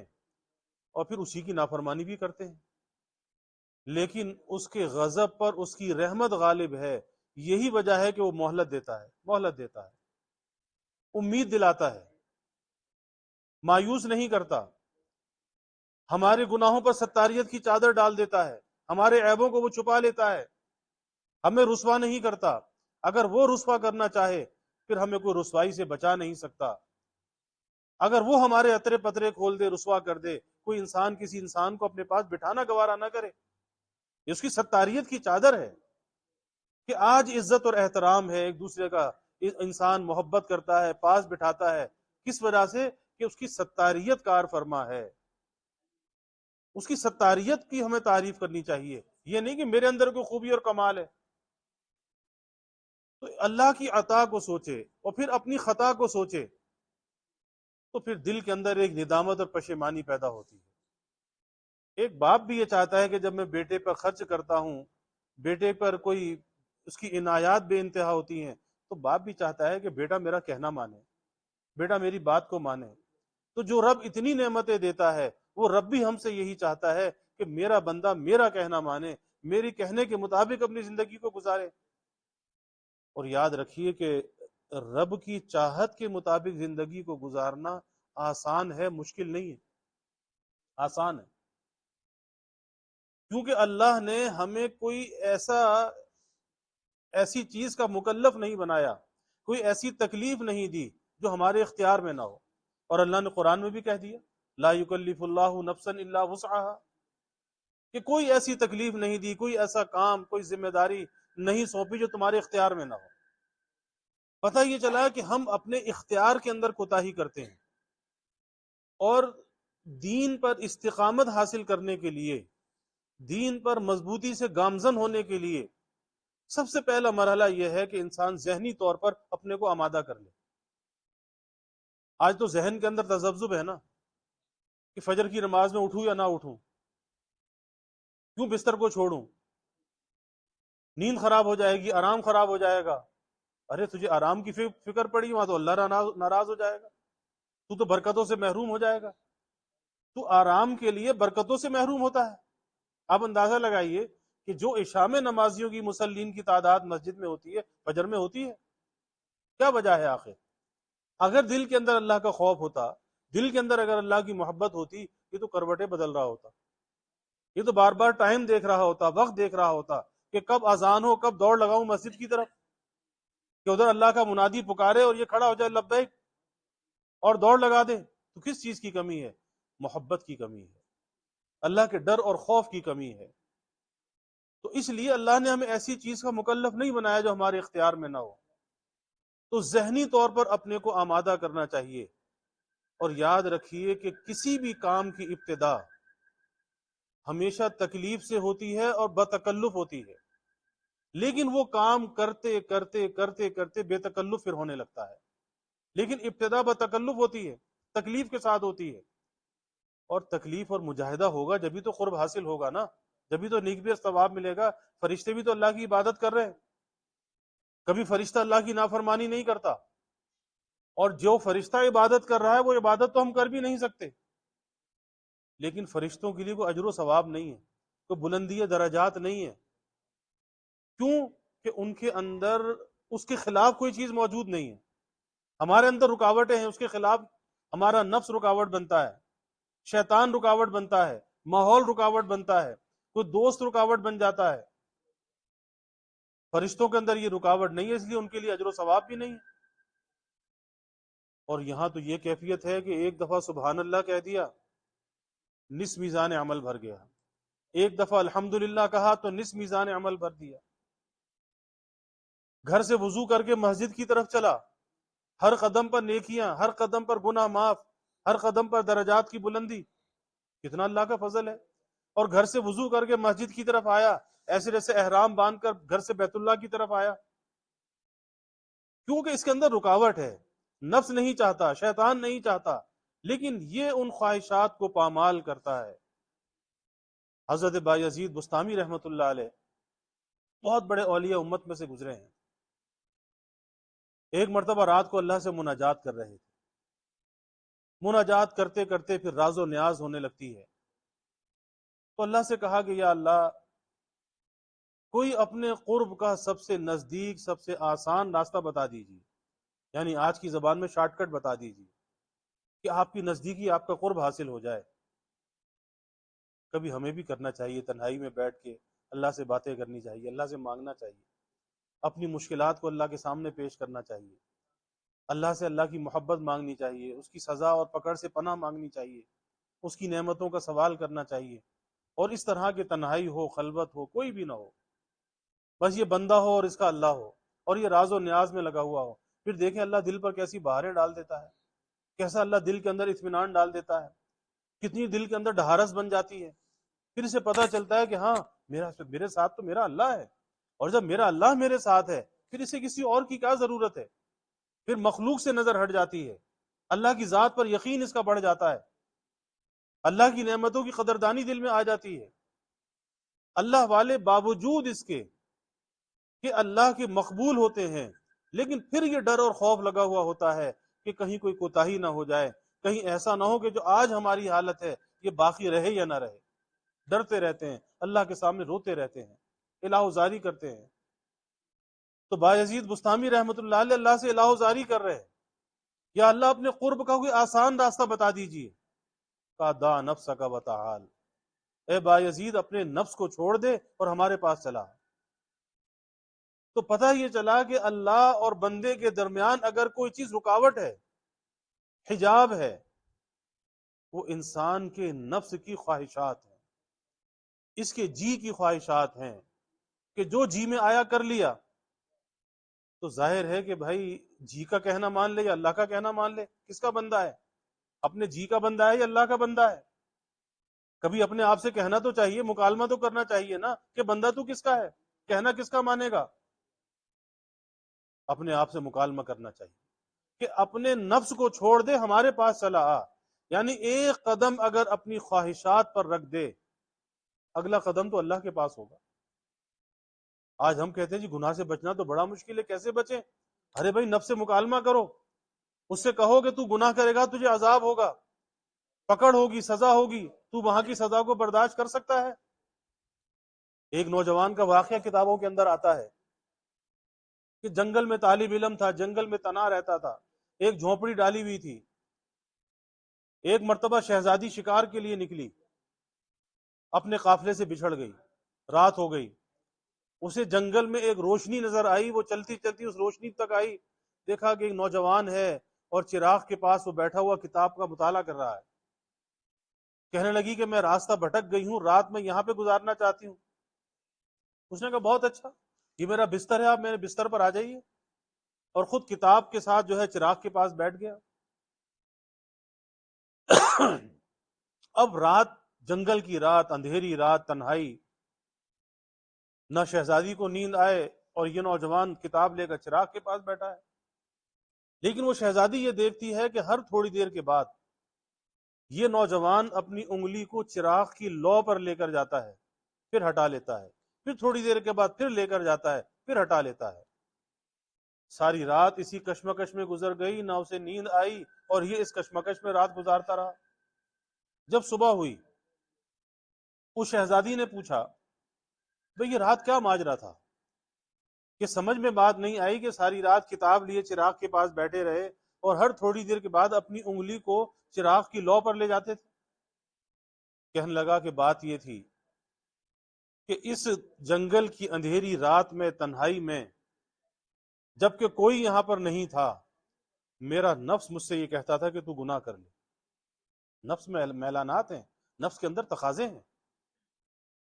اور پھر اسی کی نافرمانی بھی کرتے ہیں، لیکن اس کے غضب پر اس کی رحمت غالب ہے۔ یہی وجہ ہے کہ وہ مہلت دیتا ہے، مہلت دیتا ہے، امید دلاتا ہے، مایوس نہیں کرتا، ہمارے گناہوں پر ستاریت کی چادر ڈال دیتا ہے، ہمارے عیبوں کو وہ چھپا لیتا ہے، ہمیں رسوا نہیں کرتا۔ اگر وہ رسوا کرنا چاہے پھر ہمیں کوئی رسوائی سے بچا نہیں سکتا۔ اگر وہ ہمارے اترے پترے کھول دے، رسوا کر دے، کوئی انسان کسی انسان کو اپنے پاس بٹھانا گوارا نہ کرے. یہ اس کی ستاریت کی چادر ہے کہ آج عزت اور احترام ہے ایک دوسرے کا، انسان محبت کرتا ہے، پاس بٹھاتا ہے. کس وجہ سے؟ کہ اس کی ستاریت کار فرما ہے. اس کی ستاریت کی ہمیں تعریف کرنی چاہیے، یہ نہیں کہ میرے اندر کوئی خوبی اور کمال ہے. تو اللہ کی عطا کو سوچے اور پھر اپنی خطا کو سوچے، تو پھر دل کے اندر ایک ندامت اور پشیمانی پیدا ہوتی ہے. ایک باپ بھی یہ چاہتا ہے کہ جب میں بیٹے پر خرچ کرتا ہوں، بیٹے پر کوئی اس کی عنایات بے انتہا ہوتی ہیں، تو باپ بھی چاہتا ہے کہ بیٹا میرا کہنا مانے، بیٹا میری بات کو مانے. تو جو رب اتنی نعمتیں دیتا ہے، وہ رب بھی ہم سے یہی چاہتا ہے کہ میرا بندہ میرا کہنا مانے، میری کہنے کے مطابق اپنی زندگی کو گزارے. اور یاد رکھیے کہ رب کی چاہت کے مطابق زندگی کو گزارنا آسان ہے، مشکل نہیں ہے، آسان ہے. کیونکہ اللہ نے ہمیں کوئی ایسی چیز کا مکلف نہیں بنایا، کوئی ایسی تکلیف نہیں دی جو ہمارے اختیار میں نہ ہو. اور اللہ نے قرآن میں بھی کہہ دیا لا یکلف اللہ نفسا الا وسعها، کہ کوئی ایسی تکلیف نہیں دی، کوئی ایسا کام، کوئی ذمہ داری نہیں سونپی جو تمہارے اختیار میں نہ ہو. پتہ یہ چلا کہ ہم اپنے اختیار کے اندر کوتاہی کرتے ہیں، اور دین پر استقامت حاصل کرنے کے لیے، دین پر مضبوطی سے گامزن ہونے کے لیے سب سے پہلا مرحلہ یہ ہے کہ انسان ذہنی طور پر اپنے کو آمادہ کر لے. آج تو ذہن کے اندر تذبذب ہے نا کہ فجر کی نماز میں اٹھوں یا نہ اٹھوں، کیوں بستر کو چھوڑوں، نیند خراب ہو جائے گی، آرام خراب ہو جائے گا. ارے تجھے آرام کی فکر پڑی، وہاں تو اللہ ناراض ہو جائے گا، تو برکتوں سے محروم ہو جائے گا. تو آرام کے لیے برکتوں سے محروم ہوتا ہے. آپ اندازہ لگائیے کہ جو عشاء میں نمازیوں کی، مسلین کی تعداد مسجد میں ہوتی ہے، فجر میں ہوتی ہے، کیا وجہ ہے آخر؟ اگر دل کے اندر اللہ کا خوف ہوتا، دل کے اندر اگر اللہ کی محبت ہوتی، یہ تو کروٹیں بدل رہا ہوتا، یہ تو بار بار ٹائم دیکھ رہا ہوتا، وقت دیکھ رہا ہوتا کہ کب اذان ہو، کب دوڑ لگاؤں مسجد کی طرف، کہ ادھر اللہ کا منادی پکارے اور یہ کھڑا ہو جائے لبیک اور دوڑ لگا دے. تو کس چیز کی کمی ہے؟ محبت کی کمی ہے، اللہ کے ڈر اور خوف کی کمی ہے. تو اس لیے اللہ نے ہمیں ایسی چیز کا مکلف نہیں بنایا جو ہمارے اختیار میں نہ ہو. تو ذہنی طور پر اپنے کو آمادہ کرنا چاہیے. اور یاد رکھیے کہ کسی بھی کام کی ابتدا ہمیشہ تکلیف سے ہوتی ہے اور بتکلف ہوتی ہے، لیکن وہ کام کرتے کرتے کرتے کرتے بے تکلف پھر ہونے لگتا ہے. لیکن ابتدا بتکلف ہوتی ہے، تکلیف کے ساتھ ہوتی ہے. اور تکلیف اور مجاہدہ ہوگا جبھی تو قرب حاصل ہوگا نا، جبھی تو نیکی اور ثواب ملے گا. فرشتے بھی تو اللہ کی عبادت کر رہے ہیں، کبھی فرشتہ اللہ کی نافرمانی نہیں کرتا. اور جو فرشتہ عبادت کر رہا ہے وہ عبادت تو ہم کر بھی نہیں سکتے، لیکن فرشتوں کے لیے کوئی اجر و ثواب نہیں ہے، کوئی بلندی درجات نہیں ہے. کیوں؟ کہ ان کے اندر اس کے خلاف کوئی چیز موجود نہیں ہے. ہمارے اندر رکاوٹیں ہیں، اس کے خلاف ہمارا نفس رکاوٹ بنتا ہے، شیطان رکاوٹ بنتا ہے، ماحول رکاوٹ بنتا ہے، کوئی دوست رکاوٹ بن جاتا ہے. فرشتوں کے اندر یہ رکاوٹ نہیں ہے، اس لیے ان کے لیے اجر و ثواب بھی نہیں ہے. اور یہاں تو یہ کیفیت ہے کہ ایک دفعہ سبحان اللہ کہہ دیا، نصف میزان عمل بھر گیا. ایک دفعہ الحمدللہ کہا تو نصف میزان عمل بھر دیا. گھر سے وضو کر کے مسجد کی طرف چلا، ہر قدم پر نیکیاں، ہر قدم پر گناہ معاف، ہر قدم پر درجات کی بلندی. کتنا اللہ کا فضل ہے. اور گھر سے وضو کر کے مسجد کی طرف آیا، ایسے جیسے احرام باندھ کر گھر سے بیت اللہ کی طرف آیا. کیونکہ اس کے اندر رکاوٹ ہے، نفس نہیں چاہتا، شیطان نہیں چاہتا، لیکن یہ ان خواہشات کو پامال کرتا ہے. حضرت بایزید بستامی رحمۃ اللہ علیہ بہت بڑے اولیاء امت میں سے گزرے ہیں. ایک مرتبہ رات کو اللہ سے مناجات کر رہے تھے. مناجات کرتے کرتے پھر راز و نیاز ہونے لگتی ہے. تو اللہ سے کہا کہ یا اللہ، کوئی اپنے قرب کا سب سے نزدیک، سب سے آسان راستہ بتا دیجیے، یعنی آج کی زبان میں شارٹ کٹ بتا دیجیے کہ آپ کی نزدیکی، آپ کا قرب حاصل ہو جائے. کبھی ہمیں بھی کرنا چاہیے، تنہائی میں بیٹھ کے اللہ سے باتیں کرنی چاہیے، اللہ سے مانگنا چاہیے، اپنی مشکلات کو اللہ کے سامنے پیش کرنا چاہیے، اللہ سے اللہ کی محبت مانگنی چاہیے، اس کی سزا اور پکڑ سے پناہ مانگنی چاہیے. اس کی نعمتوں کا سوال کرنا چاہیے، اور اس طرح کی تنہائی ہو، خلوت ہو، کوئی بھی نہ ہو، بس یہ بندہ ہو اور اس کا اللہ ہو، اور یہ راز و نیاز میں لگا ہوا ہو. پھر دیکھیں اللہ دل پر کیسی بہاریں ڈال دیتا ہے، کیسا اللہ دل کے اندر اطمینان ڈال دیتا ہے، کتنی دل کے اندر ڈھارس بن جاتی ہے. پھر اسے پتہ چلتا ہے کہ ہاں، میرے ساتھ تو میرا اللہ ہے، اور جب میرا اللہ میرے ساتھ ہے پھر اسے کسی اور کی کیا ضرورت ہے. پھر مخلوق سے نظر ہٹ جاتی ہے، اللہ کی ذات پر یقین اس کا بڑھ جاتا ہے، اللہ کی نعمتوں کی قدردانی دل میں آ جاتی ہے. اللہ والے باوجود اس کے کہ اللہ کے مقبول ہوتے ہیں، لیکن پھر یہ ڈر اور خوف لگا ہوا ہوتا ہے کہ کہیں کوئی کوتاہی نہ ہو جائے، کہیں ایسا نہ ہو کہ جو آج ہماری حالت ہے یہ باقی رہے یا نہ رہے. ڈرتے رہتے ہیں، اللہ کے سامنے روتے رہتے ہیں، الہ زاری کرتے ہیں. تو بایزید بستامی رحمۃ اللہ علیہ اللہ سے الہ زاری کر رہے ہیں، یا اللہ اپنے قرب کا کوئی آسان راستہ بتا دیجیے. کا دا نفس کا بتحال، اے بایزید اپنے نفس کو چھوڑ دے اور ہمارے پاس چلا. تو پتہ یہ چلا کہ اللہ اور بندے کے درمیان اگر کوئی چیز رکاوٹ ہے، حجاب ہے، وہ انسان کے نفس کی خواہشات ہیں، اس کے جی کی خواہشات ہیں، کہ جو جی میں آیا کر لیا. تو ظاہر ہے کہ بھائی جی کا کہنا مان لے یا اللہ کا کہنا مان لے، کس کا بندہ ہے؟ اپنے جی کا بندہ ہے یا اللہ کا بندہ ہے؟ کبھی اپنے آپ سے کہنا تو چاہیے، مکالمہ تو کرنا چاہیے نا کہ بندہ تو کس کا ہے، کہنا کس کا مانے گا. اپنے آپ سے مکالمہ کرنا چاہیے کہ اپنے نفس کو چھوڑ دے، ہمارے پاس چلا آ. یعنی ایک قدم اگر اپنی خواہشات پر رکھ دے، اگلا قدم تو اللہ کے پاس ہوگا. آج ہم کہتے ہیں جی گناہ سے بچنا تو بڑا مشکل ہے، کیسے بچیں؟ ارے بھائی نفس سے مکالمہ کرو، اس سے کہو کہ تو گناہ کرے گا تجھے عذاب ہوگا، پکڑ ہوگی، سزا ہوگی، تو وہاں کی سزا کو برداشت کر سکتا ہے؟ ایک نوجوان کا واقعہ کتابوں کے اندر آتا ہے کہ جنگل میں طالب علم تھا، جنگل میں تنہا رہتا تھا، ایک جھونپڑی ڈالی ہوئی تھی. ایک مرتبہ شہزادی شکار کے لیے نکلی، اپنے قافلے سے بچھڑ گئی، رات ہو گئی. اسے جنگل میں ایک روشنی نظر آئی، وہ چلتی چلتی اس روشنی تک آئی، دیکھا کہ ایک نوجوان ہے اور چراغ کے پاس وہ بیٹھا ہوا کتاب کا مطالعہ کر رہا ہے. کہنے لگی کہ میں راستہ بھٹک گئی ہوں، رات میں یہاں پہ گزارنا چاہتی ہوں. اس نے کہا بہت اچھا، یہ میرا بستر ہے، آپ میرے بستر پر آ جائیے. اور خود کتاب کے ساتھ جو ہے چراغ کے پاس بیٹھ گیا. اب رات، جنگل کی رات، اندھیری رات، تنہائی، نہ شہزادی کو نیند آئے اور یہ نوجوان کتاب لے کر چراغ کے پاس بیٹھا ہے. لیکن وہ شہزادی یہ دیکھتی ہے کہ ہر تھوڑی دیر کے بعد یہ نوجوان اپنی انگلی کو چراغ کی لو پر لے کر جاتا ہے، پھر ہٹا لیتا ہے، پھر تھوڑی دیر کے بعد پھر لے کر جاتا ہے، پھر ہٹا لیتا ہے. ساری رات اسی کشمکش میں گزر گئی، نہ اسے نیند آئی اور یہ اس کشمکش میں رات گزارتا رہا. جب صبح ہوئی، اس شہزادی نے پوچھا بھئی یہ رات کیا ماجرا تھا، کہ سمجھ میں بات نہیں آئی کہ ساری رات کتاب لیے چراغ کے پاس بیٹھے رہے اور ہر تھوڑی دیر کے بعد اپنی انگلی کو چراغ کی لو پر لے جاتے تھے. کہنے لگا کہ بات یہ تھی کہ اس جنگل کی اندھیری رات میں، تنہائی میں، جبکہ کوئی یہاں پر نہیں تھا، میرا نفس مجھ سے یہ کہتا تھا کہ تو گناہ کر لے. نفس میں میلانات ہیں، نفس کے اندر تقاضے ہیں،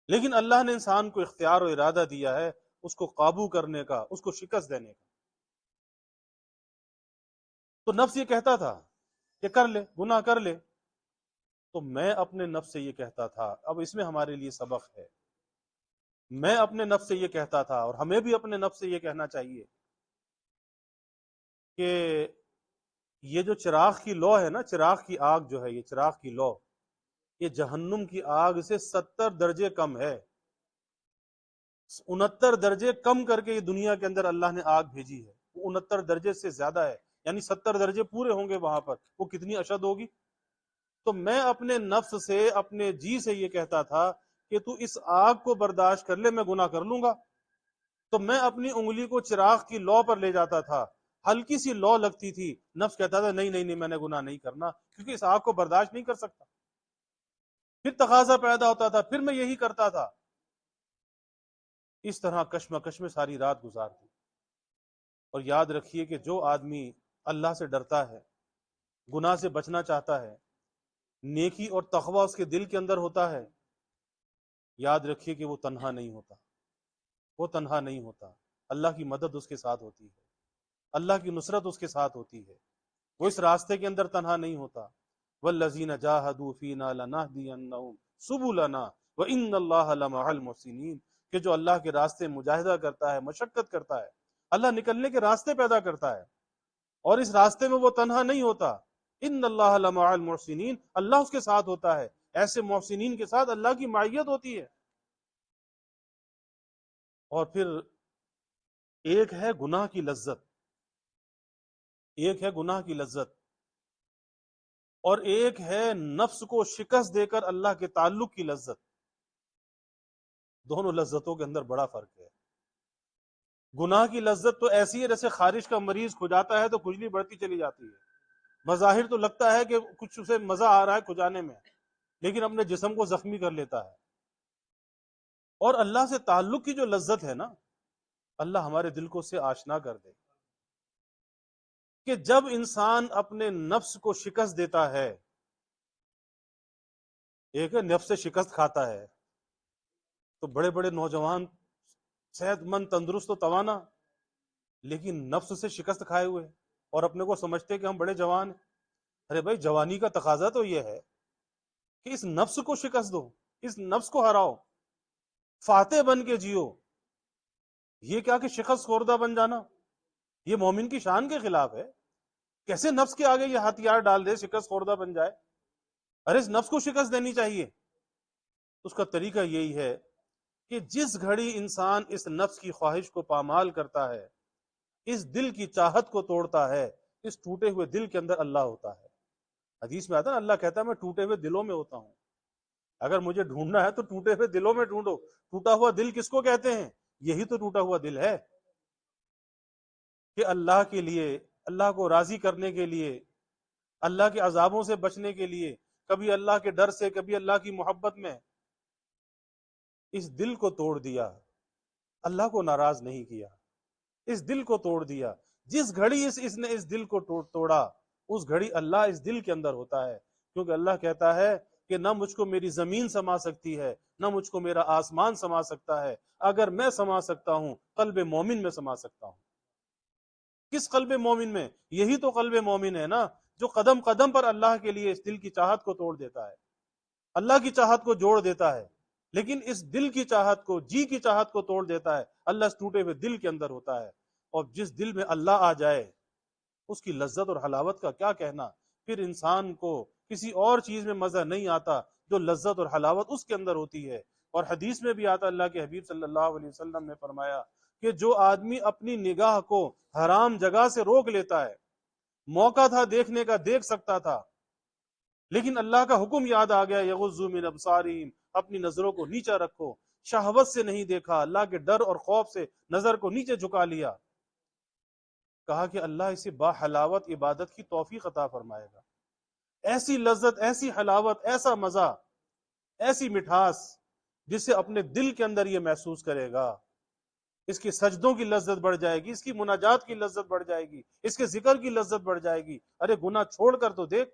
لیکن اللہ نے انسان کو اختیار و ارادہ دیا ہے اس کو قابو کرنے کا، اس کو شکست دینے کا. تو نفس یہ کہتا تھا کہ کر لے، گناہ کر لے. تو میں اپنے نفس سے یہ کہتا تھا، اب اس میں ہمارے لیے سبق ہے، میں اپنے نفس سے یہ کہتا تھا اور ہمیں بھی اپنے نفس سے یہ کہنا چاہیے کہ یہ جو چراغ کی لو ہے نا، چراغ کی آگ جو ہے، یہ چراغ کی لو، یہ جہنم کی آگ سے 70 درجے کم ہے. 69 درجے کم کر کے یہ دنیا کے اندر اللہ نے آگ بھیجی ہے، وہ 69 درجے سے زیادہ ہے، یعنی 70 درجے پورے ہوں گے وہاں پر. وہ کتنی اشد ہوگی. تو میں اپنے نفس سے، اپنے جی سے یہ کہتا تھا کہ تو اس آگ کو برداشت کر لے، میں گناہ کر لوں گا. تو میں اپنی انگلی کو چراغ کی لو پر لے جاتا تھا، ہلکی سی لو لگتی تھی، نفس کہتا تھا نہیں نہیں نہیں، میں نے گناہ نہیں کرنا، کیونکہ اس آگ کو برداشت نہیں کر سکتا. پھر تقاضا پیدا ہوتا تھا، پھر میں یہی کرتا تھا. اس طرح کشمکش میں ساری رات گزار دی. اور یاد رکھیے کہ جو آدمی اللہ سے ڈرتا ہے، گناہ سے بچنا چاہتا ہے، نیکی اور تقوی اس کے دل کے اندر ہوتا ہے، یاد رکھیے کہ وہ تنہا نہیں ہوتا، وہ تنہا نہیں ہوتا، اللہ کی مدد اس کے ساتھ ہوتی ہے، اللہ کی نصرت اس کے ساتھ ہوتی ہے، وہ اس راستے کے اندر تنہا نہیں ہوتا۔ والذین جاہدوا فینا لنہدینہم سبلنا وان اللہ لمع المحسنین، کہ جو اللہ کے راستے مجاہدہ کرتا ہے، مشقت کرتا ہے، اللہ نکلنے کے راستے پیدا کرتا ہے، اور اس راستے میں وہ تنہا نہیں ہوتا۔ ان اللہ لمع المحسنین، اللہ اس کے ساتھ ہوتا ہے، ایسے محسنین کے ساتھ اللہ کی معیت ہوتی ہے۔ اور پھر ایک ہے گناہ کی لذت، ایک ہے گناہ کی لذت، اور ایک ہے نفس کو شکست دے کر اللہ کے تعلق کی لذت۔ دونوں لذتوں کے اندر بڑا فرق ہے۔ گناہ کی لذت تو ایسی ہے جیسے خارش کا مریض کھجاتا ہے تو کھجلی بڑھتی چلی جاتی ہے، بظاہر تو لگتا ہے کہ کچھ اسے مزہ آ رہا ہے کھجانے میں، لیکن اپنے جسم کو زخمی کر لیتا ہے۔ اور اللہ سے تعلق کی جو لذت ہے نا، اللہ ہمارے دل کو اس سے آشنا کر دے کہ جب انسان اپنے نفس کو شکست دیتا ہے، ایک ہے نفس سے شکست کھاتا ہے، تو بڑے بڑے نوجوان صحت مند تندرست و توانا، لیکن نفس سے شکست کھائے ہوئے اور اپنے کو سمجھتے کہ ہم بڑے جوان ہیں۔ ارے بھائی، جوانی کا تقاضا تو یہ ہے کہ اس نفس کو شکست دو، اس نفس کو ہراؤ، فاتح بن کے جیو۔ یہ کیا کہ شکست خوردہ بن جانا، یہ مومن کی شان کے خلاف ہے۔ کیسے نفس کے آگے یہ ہتھیار ڈال دے شکست خوردہ بن جائے؟ ارے اس نفس کو شکست دینی چاہیے۔ اس کا طریقہ یہی ہے کہ جس گھڑی انسان اس نفس کی خواہش کو پامال کرتا ہے، اس دل کی چاہت کو توڑتا ہے، اس ٹوٹے ہوئے دل کے اندر اللہ ہوتا ہے۔ حدیث میں آتا ہے نا، اللہ کہتا ہے میں ٹوٹے ہوئے دلوں میں ہوتا ہوں۔ اگر مجھے ڈھونڈنا ہے تو ٹوٹے ہوئے دلوں میں ڈھونڈو۔ ٹوٹا ہوا دل کس کو کہتے ہیں؟ یہی تو ٹوٹا ہوا دل ہے کہ اللہ کے لیے، اللہ کو راضی کرنے کے لیے، اللہ کے عذابوں سے بچنے کے لیے، کبھی اللہ کے ڈر سے، کبھی اللہ کی محبت میں، اس دل کو توڑ دیا، اللہ کو ناراض نہیں کیا، اس دل کو توڑ دیا۔ جس گھڑی اس نے اس دل کو توڑا، اس گھڑی اللہ اس دل کے اندر ہوتا ہے، کیونکہ اللہ کہتا ہے کہ نہ مجھ کو میری زمین سما سکتی ہے، نہ مجھ کو میرا آسمان سما سکتا ہے، اگر میں سما سکتا ہوں قلب مومن میں سما سکتا ہوں۔ کس قلب مومن میں؟ یہی تو قلب مومن ہے نا، جو قدم قدم پر اللہ کے لیے اس دل کی چاہت کو توڑ دیتا ہے، اللہ کی چاہت کو جوڑ دیتا ہے، لیکن اس دل کی چاہت کو، جی کی چاہت کو توڑ دیتا ہے۔ اللہ اس ٹوٹے ہوئے دل کے اندر ہوتا ہے، اور جس دل میں اللہ آ جائے اس کی لذت اور حلاوت کا کیا کہنا۔ پھر انسان کو کسی اور چیز میں مزہ نہیں آتا جو لذت اور حلاوت اس کے اندر ہوتی ہے۔ اور حدیث میں بھی آتا، اللہ کے حبیب صلی اللہ علیہ وسلم نے فرمایا کہ جو آدمی اپنی نگاہ کو حرام جگہ سے روک لیتا ہے، موقع تھا دیکھنے کا، دیکھ سکتا تھا، لیکن اللہ کا حکم یاد آ گیا، یغضوا من ابصارہم، اپنی نظروں کو نیچا رکھو، شہوت سے نہیں دیکھا، اللہ کے ڈر اور خوف سے نظر کو نیچے جھکا لیا، کہا کہ اللہ اسے با حلاوت عبادت کی توفیق عطا فرمائے گا۔ ایسی لذت، ایسی حلاوت، ایسا مزہ، ایسی مٹھاس جسے اپنے دل کے اندر یہ محسوس کرے گا، اس کے سجدوں کی لذت بڑھ جائے گی، اس کی مناجات کی لذت بڑھ جائے گی، اس کے ذکر کی لذت بڑھ جائے گی۔ ارے گناہ چھوڑ کر تو دیکھ،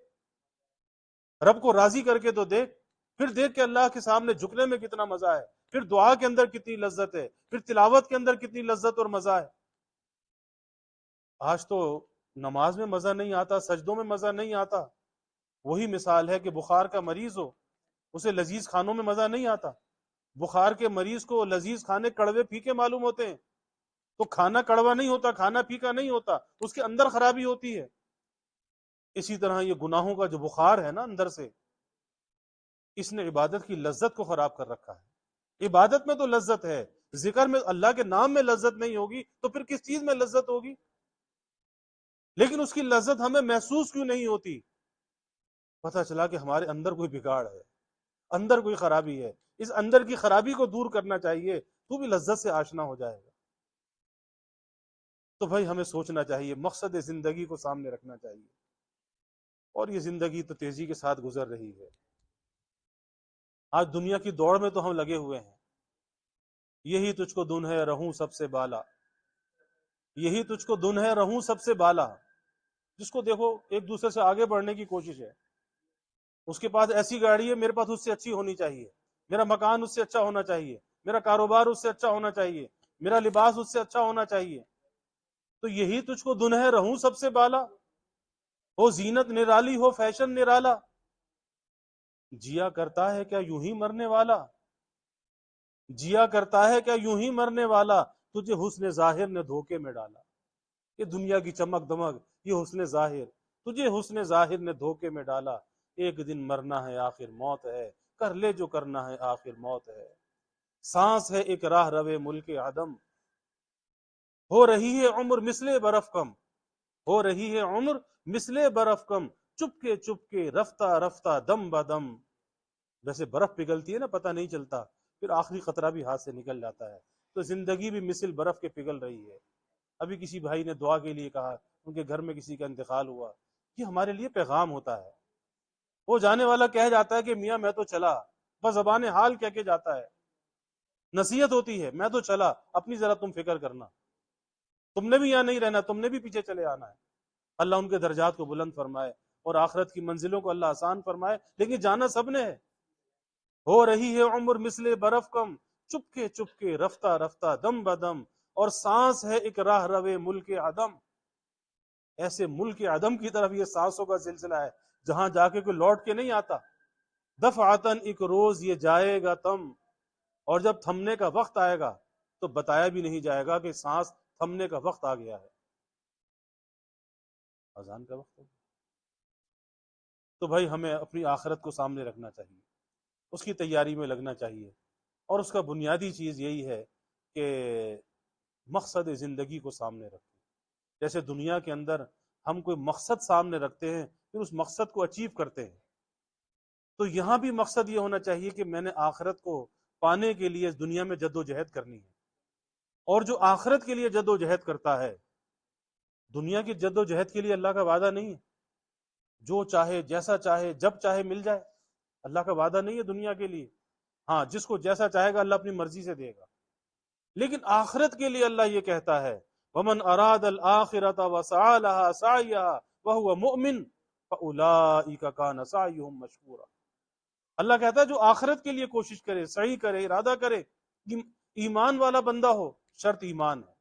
رب کو راضی کر کے تو دیکھ، پھر دیکھ کہ اللہ کے سامنے جھکنے میں کتنا مزہ ہے، پھر دعا کے اندر کتنی لذت ہے، پھر تلاوت کے اندر کتنی لذت اور مزہ ہے۔ آج تو نماز میں مزہ نہیں آتا، سجدوں میں مزہ نہیں آتا۔ وہی مثال ہے کہ بخار کا مریض ہو، اسے لذیذ کھانوں میں مزہ نہیں آتا۔ بخار کے مریض کو لذیذ کھانے کڑوے پھیکے معلوم ہوتے ہیں، تو کھانا کڑوا نہیں ہوتا، کھانا پھیکا نہیں ہوتا، اس کے اندر خرابی ہوتی ہے۔ اسی طرح یہ گناہوں کا جو بخار ہے نا اندر سے، اس نے عبادت کی لذت کو خراب کر رکھا ہے۔ عبادت میں تو لذت ہے، ذکر میں، اللہ کے نام میں لذت نہیں ہوگی تو پھر کس چیز میں لذت ہوگی؟ لیکن اس کی لذت ہمیں محسوس کیوں نہیں ہوتی؟ پتہ چلا کہ ہمارے اندر کوئی بگاڑ ہے، اندر کوئی خرابی ہے۔ اس اندر کی خرابی کو دور کرنا چاہیے، تو بھی لذت سے آشنا ہو جائے گا۔ تو بھائی ہمیں سوچنا چاہیے، مقصد زندگی کو سامنے رکھنا چاہیے، اور یہ زندگی تو تیزی کے ساتھ گزر رہی ہے۔ آج دنیا کی دوڑ میں تو ہم لگے ہوئے ہیں، یہی تجھ کو دن ہے رہوں سب سے بالا، یہی تجھ کو دن ہے رہوں سب سے بالا۔ جس کو دیکھو ایک دوسرے سے آگے بڑھنے کی کوشش ہے، اس کے پاس ایسی گاڑی ہے، میرے پاس اس سے اچھی ہونی چاہیے، میرا مکان اس سے اچھا ہونا چاہیے، میرا کاروبار اس سے اچھا ہونا چاہیے، میرا لباس اس سے اچھا ہونا چاہیے. تو یہی تجھ کو دن ہے رہوں سب سے بالا، ہو زینت نرالی ہو فیشن نرالا، جیا کرتا ہے کیا یوں ہی مرنے والا، جیا کرتا ہے کیا یوں ہی مرنے والا، تجھے حسن ظاہر نے دھوکے میں ڈالا. یہ دنیا کی چمک دمک، یہ حسن ظاہر، تجھے حسن ظاہر نے دھوکے میں ڈالا. ایک دن مرنا ہے آخر موت ہے، کر لے جو کرنا ہے آخر موت ہے. سانس ہے ایک راہ روے ملک عدم، ہو رہی ہے عمر مثل برف کم، ہو رہی ہے عمر مثل برف کم، چپ کے رفتہ رفتہ دم بدم. جیسے برف پگھلتی ہے نا، پتہ نہیں چلتا، پھر آخری قطرہ بھی ہاتھ سے نکل جاتا ہے. تو زندگی بھی مثل برف کے پگھل رہی ہے. ابھی کسی بھائی نے دعا کے لیے کہا، ان کے گھر میں کسی کا انتقال ہوا. یہ ہمارے لیے پیغام ہوتا ہے. وہ جانے والا کہہ جاتا ہے کہ میاں میں تو چلا، بس زبان حال کہہ کے جاتا ہے. نصیحت ہوتی ہے میں تو چلا، اپنی ذرا تم فکر کرنا، تم نے بھی یہاں نہیں رہنا، تم نے بھی پیچھے چلے آنا ہے. اللہ ان کے درجات کو بلند فرمائے اور آخرت کی منزلوں کو اللہ آسان فرمائے. لیکن جانا سب نے ہے. ہو رہی ہے عمر مثل برف کم، چپ کے رفتہ رفتہ دم بدم، اور سانس ہے ایک راہ روے ملک عدم. ایسے ملک عدم کی طرف یہ سانسوں کا سلسلہ ہے جہاں جا کے کوئی لوٹ کے نہیں آتا. دفعتاً ایک روز یہ جائے گا تم، اور جب تھمنے کا وقت آئے گا تو بتایا بھی نہیں جائے گا کہ سانس تھمنے کا وقت آ گیا ہے. اذان کا وقت ہے. تو بھائی ہمیں اپنی آخرت کو سامنے رکھنا چاہیے، اس کی تیاری میں لگنا چاہیے. اور اس کا بنیادی چیز یہی ہے کہ مقصد زندگی کو سامنے رکھیں. جیسے دنیا کے اندر ہم کوئی مقصد سامنے رکھتے ہیں، پھر اس مقصد کو اچیو کرتے ہیں، تو یہاں بھی مقصد یہ ہونا چاہیے کہ میں نے آخرت کو پانے کے لیے اس دنیا میں جد و جہد کرنی ہے. اور جو آخرت کے لیے جد و جہد کرتا ہے، دنیا کی جد و جہد کے لیے اللہ کا وعدہ نہیں ہے جو چاہے جیسا چاہے جب چاہے مل جائے. اللہ کا وعدہ نہیں ہے دنیا کے لیے. ہاں جس کو جیسا چاہے گا اللہ اپنی مرضی سے دے گا. لیکن آخرت کے لیے اللہ یہ کہتا ہے وَمَنْ أَرَادَ الْآخِرَةَ وَسَعَى لَهَا سَعْيَهَا وَهُوَ مُؤْمِنٌ فَأُولَٰئِكَ كَانَ سَعْيُهُمْ مَشْكُورًا. اللہ کہتا ہے جو آخرت کے لیے کوشش کرے، سعی کرے، ارادہ کرے، ایمان والا بندہ ہو، شرط ایمان ہے.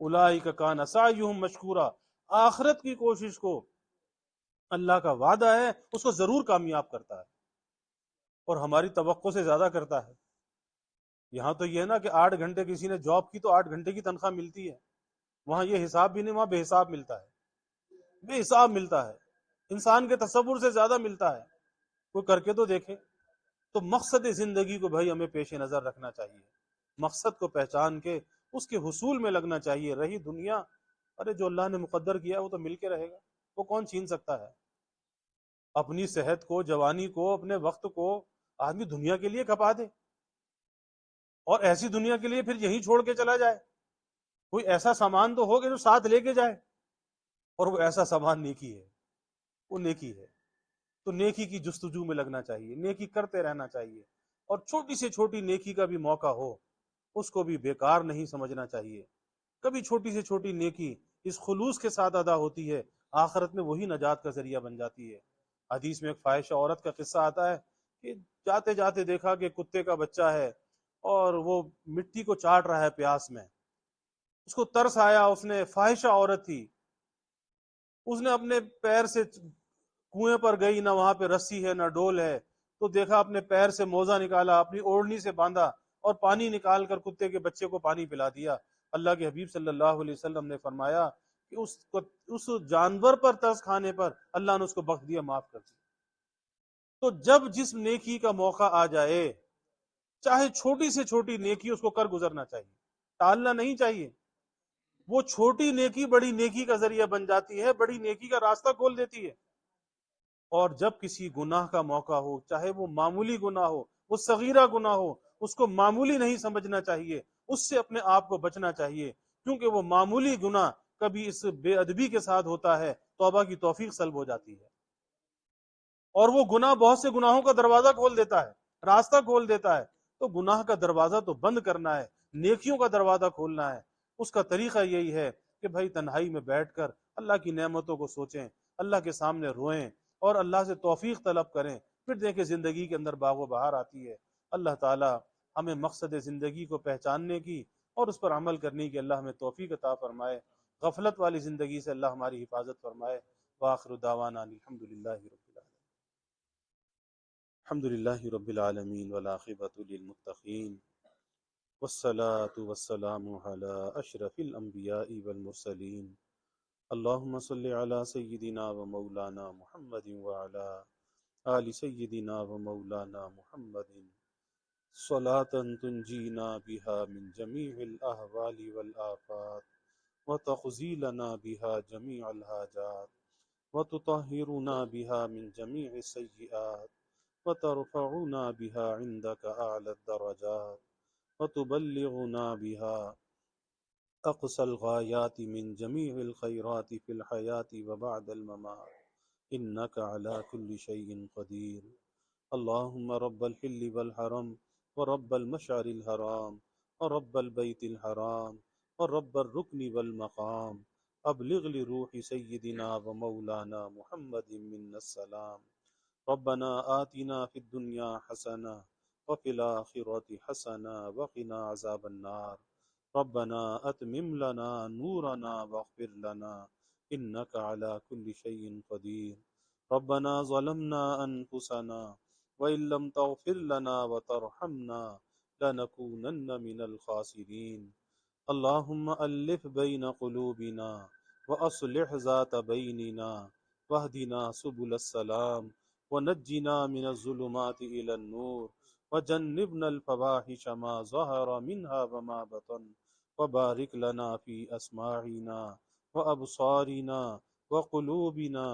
أُولَٰئِكَ كَانَ سَعْيُهُمْ مَشْكُورًا. آخرت کی کوشش کو اللہ کا وعدہ ہے اس کو ضرور کامیاب کرتا ہے، اور ہماری توقع سے زیادہ کرتا ہے. یہاں تو یہ ہے نا کہ 8 گھنٹے کسی نے جاب کی تو 8 گھنٹے کی تنخواہ ملتی ہے. وہاں یہ حساب بھی نہیں، وہاں بے حساب ملتا ہے، بے حساب ملتا ہے، انسان کے تصور سے زیادہ ملتا ہے. کوئی کر کے تو دیکھے. تو مقصد زندگی کو بھائی ہمیں پیش نظر رکھنا چاہیے، مقصد کو پہچان کے اس کے حصول میں لگنا چاہیے. رہی دنیا، ارے جو اللہ نے مقدر کیا وہ تو مل کے رہے گا، وہ کون چھین سکتا ہے. اپنی صحت کو، جوانی کو، اپنے وقت کو آدمی دنیا کے لیے کھپا دے، اور ایسی دنیا کے لیے پھر یہیں چھوڑ کے چلا جائے. کوئی ایسا سامان تو ہو کہ جو ساتھ لے کے جائے، اور وہ ایسا سامان نیکی ہے، وہ نیکی ہے. تو نیکی کی جستجو میں لگنا چاہیے، نیکی کرتے رہنا چاہیے. اور چھوٹی سے چھوٹی نیکی کا بھی موقع ہو اس کو بھی بیکار نہیں سمجھنا چاہیے. کبھی چھوٹی سے چھوٹی نیکی اس خلوص کے ساتھ ادا ہوتی ہے، آخرت میں وہی نجات کا ذریعہ بن جاتی ہے. حدیث میں ایک فاحشہ عورت کا قصہ آتا ہے کہ جاتے جاتے دیکھا کہ کتے کا بچہ ہے اور وہ مٹی کو چاٹ رہا ہے پیاس میں. اس کو ترس آیا، اس نے، فاحشہ عورت تھی، اس نے اپنے پیر سے کنویں پر گئی، نہ وہاں پہ رسی ہے نہ ڈول ہے، تو دیکھا اپنے پیر سے موزہ نکالا، اپنی اوڑھنی سے باندھا اور پانی نکال کر کتے کے بچے کو پانی پلا دیا. اللہ کے حبیب صلی اللہ علیہ وسلم نے فرمایا کہ اس جانور پر ترس کھانے پر اللہ نے اس کو بخش دیا، معاف کر دیا. تو جب جس نیکی کا موقع آ جائے، چاہے چھوٹی سے چھوٹی نیکی، اس کو کر گزرنا چاہیے، ٹالنا نہیں چاہیے. وہ چھوٹی نیکی بڑی نیکی کا ذریعہ بن جاتی ہے، بڑی نیکی کا راستہ کھول دیتی ہے. اور جب کسی گناہ کا موقع ہو، چاہے وہ معمولی گناہ ہو، وہ صغیرہ گناہ ہو، اس کو معمولی نہیں سمجھنا چاہیے، اس سے اپنے آپ کو بچنا چاہیے. کیونکہ وہ معمولی گناہ کبھی اس بے ادبی کے ساتھ ہوتا ہے، توبہ کی توفیق سلب ہو جاتی ہے. اور وہ گناہ بہت سے گناہوں کا دروازہ کھول دیتا ہے، راستہ کھول دیتا ہے. تو گناہ کا دروازہ تو بند کرنا ہے، نیکیوں کا دروازہ کھولنا ہے. اس کا طریقہ یہی ہے کہ بھائی تنہائی میں بیٹھ کر اللہ کی نعمتوں کو سوچیں، اللہ کے سامنے روئیں، اور اللہ سے توفیق طلب کریں، پھر دیکھیں زندگی کے اندر باغ و بہار آتی ہے۔ اللہ تعالی ہمیں مقصد زندگی کو پہچاننے کی اور اس پر عمل کرنے کی اللہ ہمیں توفیق عطا فرمائے، غفلت والی زندگی سے اللہ ہماری حفاظت فرمائے۔ وآخر دعوانا الحمد للہ رب العالمین والعاقبۃ للمتقین والصلاة والسلام علی اشرف الانبیاء والمرسلین اللہم صلی علی سیدنا و مولانا محمد وعلی آل سیدنا و مولانا محمد صلاة تنجینا بها من جمیع الاحوال والآفات وتقضی لنا بها جمیع الحاجات وتطہرنا بها من جمیع السیئات وترفعنا بها عندك أعلى الدرجات وتبلغنا بها أقصى الغايات من جميع الخيرات في الحياة وبعد الممات إنك على كل شيء قدير اللهم رب الحل والحرم ورب المشعر الحرام ورب البيت الحرام ورب الركن والمقام أبلغ لروح سيدنا ومولانا محمد منا السلام ربنا آتنا في الدنيا حسنة وفي الآخرة حسنة وقنا عذاب النار ربنا أتمم لنا نورنا واغفر لنا إنك على كل شيء قدير ربنا ظلمنا أنفسنا وإن لم تغفر لنا وترحمنا لنكونن من الخاسرين اللهم ألف بين قلوبنا وأصلح ذات بيننا واهدنا سبل السلام ونجنا من الظلمات إلى النور وجنبنا الفواحش ما ظهر منها وما بطن وبارك لنا في أسماعنا وأبصارنا وقلوبنا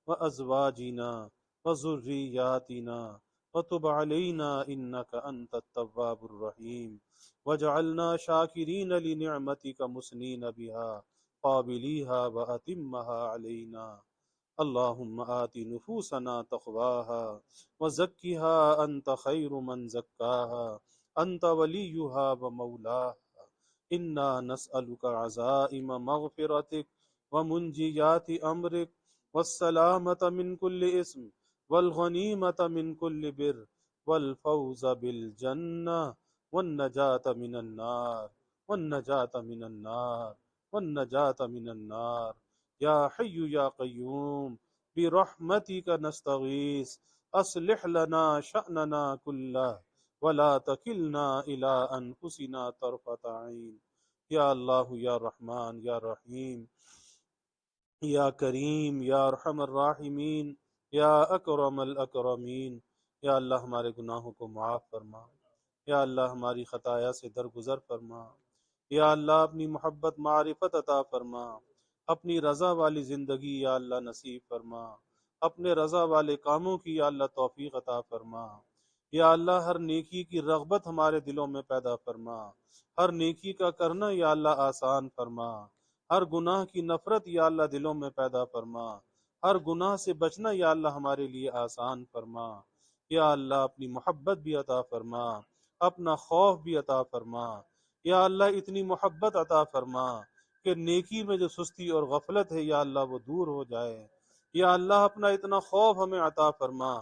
وأزواجنا وذرياتنا وتب علينا إنك أنت التواب الرحيم واجعلنا شاكرين لنعمتك مسنين بها قابليها وأتمها علينا اللهم آت نفوسنا تقواها وزكها أنت خير من زكاها أنت وليها ومولاها إنا نسألك عزائم مغفرتك ومنجيات أمرك والسلامة من كل إثم والغنيمة من كل بر والفوز بالجنة والنجاة من النار والنجاة من النار والنجاة من النار یا حی یا قیوم برحمتک نستغیث اصلح لنا شأننا کلہ ولا تکلنا الی انفسنا طرفۃ عین یا اللہ یا رحمان یا رحیم یا کریم یا ارحم الراحمین یا اکرم الاکرمین یا اللہ ہمارے گناہوں کو معاف فرما، یا اللہ ہماری خطایا سے درگزر فرما، یا اللہ اپنی محبت معرفت عطا فرما، اپنی رضا والی زندگی یا اللہ نصیب فرما، اپنے رضا والے کاموں کی یا اللہ توفیق عطا فرما، یا اللہ ہر نیکی کی رغبت ہمارے دلوں میں پیدا فرما، ہر نیکی کا کرنا یا اللہ آسان فرما، ہر گناہ کی نفرت یا اللہ دلوں میں پیدا فرما، ہر گناہ سے بچنا یا اللہ ہمارے لیے آسان فرما، یا اللہ اپنی محبت بھی عطا فرما، اپنا خوف بھی عطا فرما، یا اللہ اتنی محبت عطا فرما کہ نیکی میں جو سستی اور غفلت ہے یا اللہ وہ دور ہو جائے، یا اللہ اپنا اتنا خوف ہمیں عطا فرما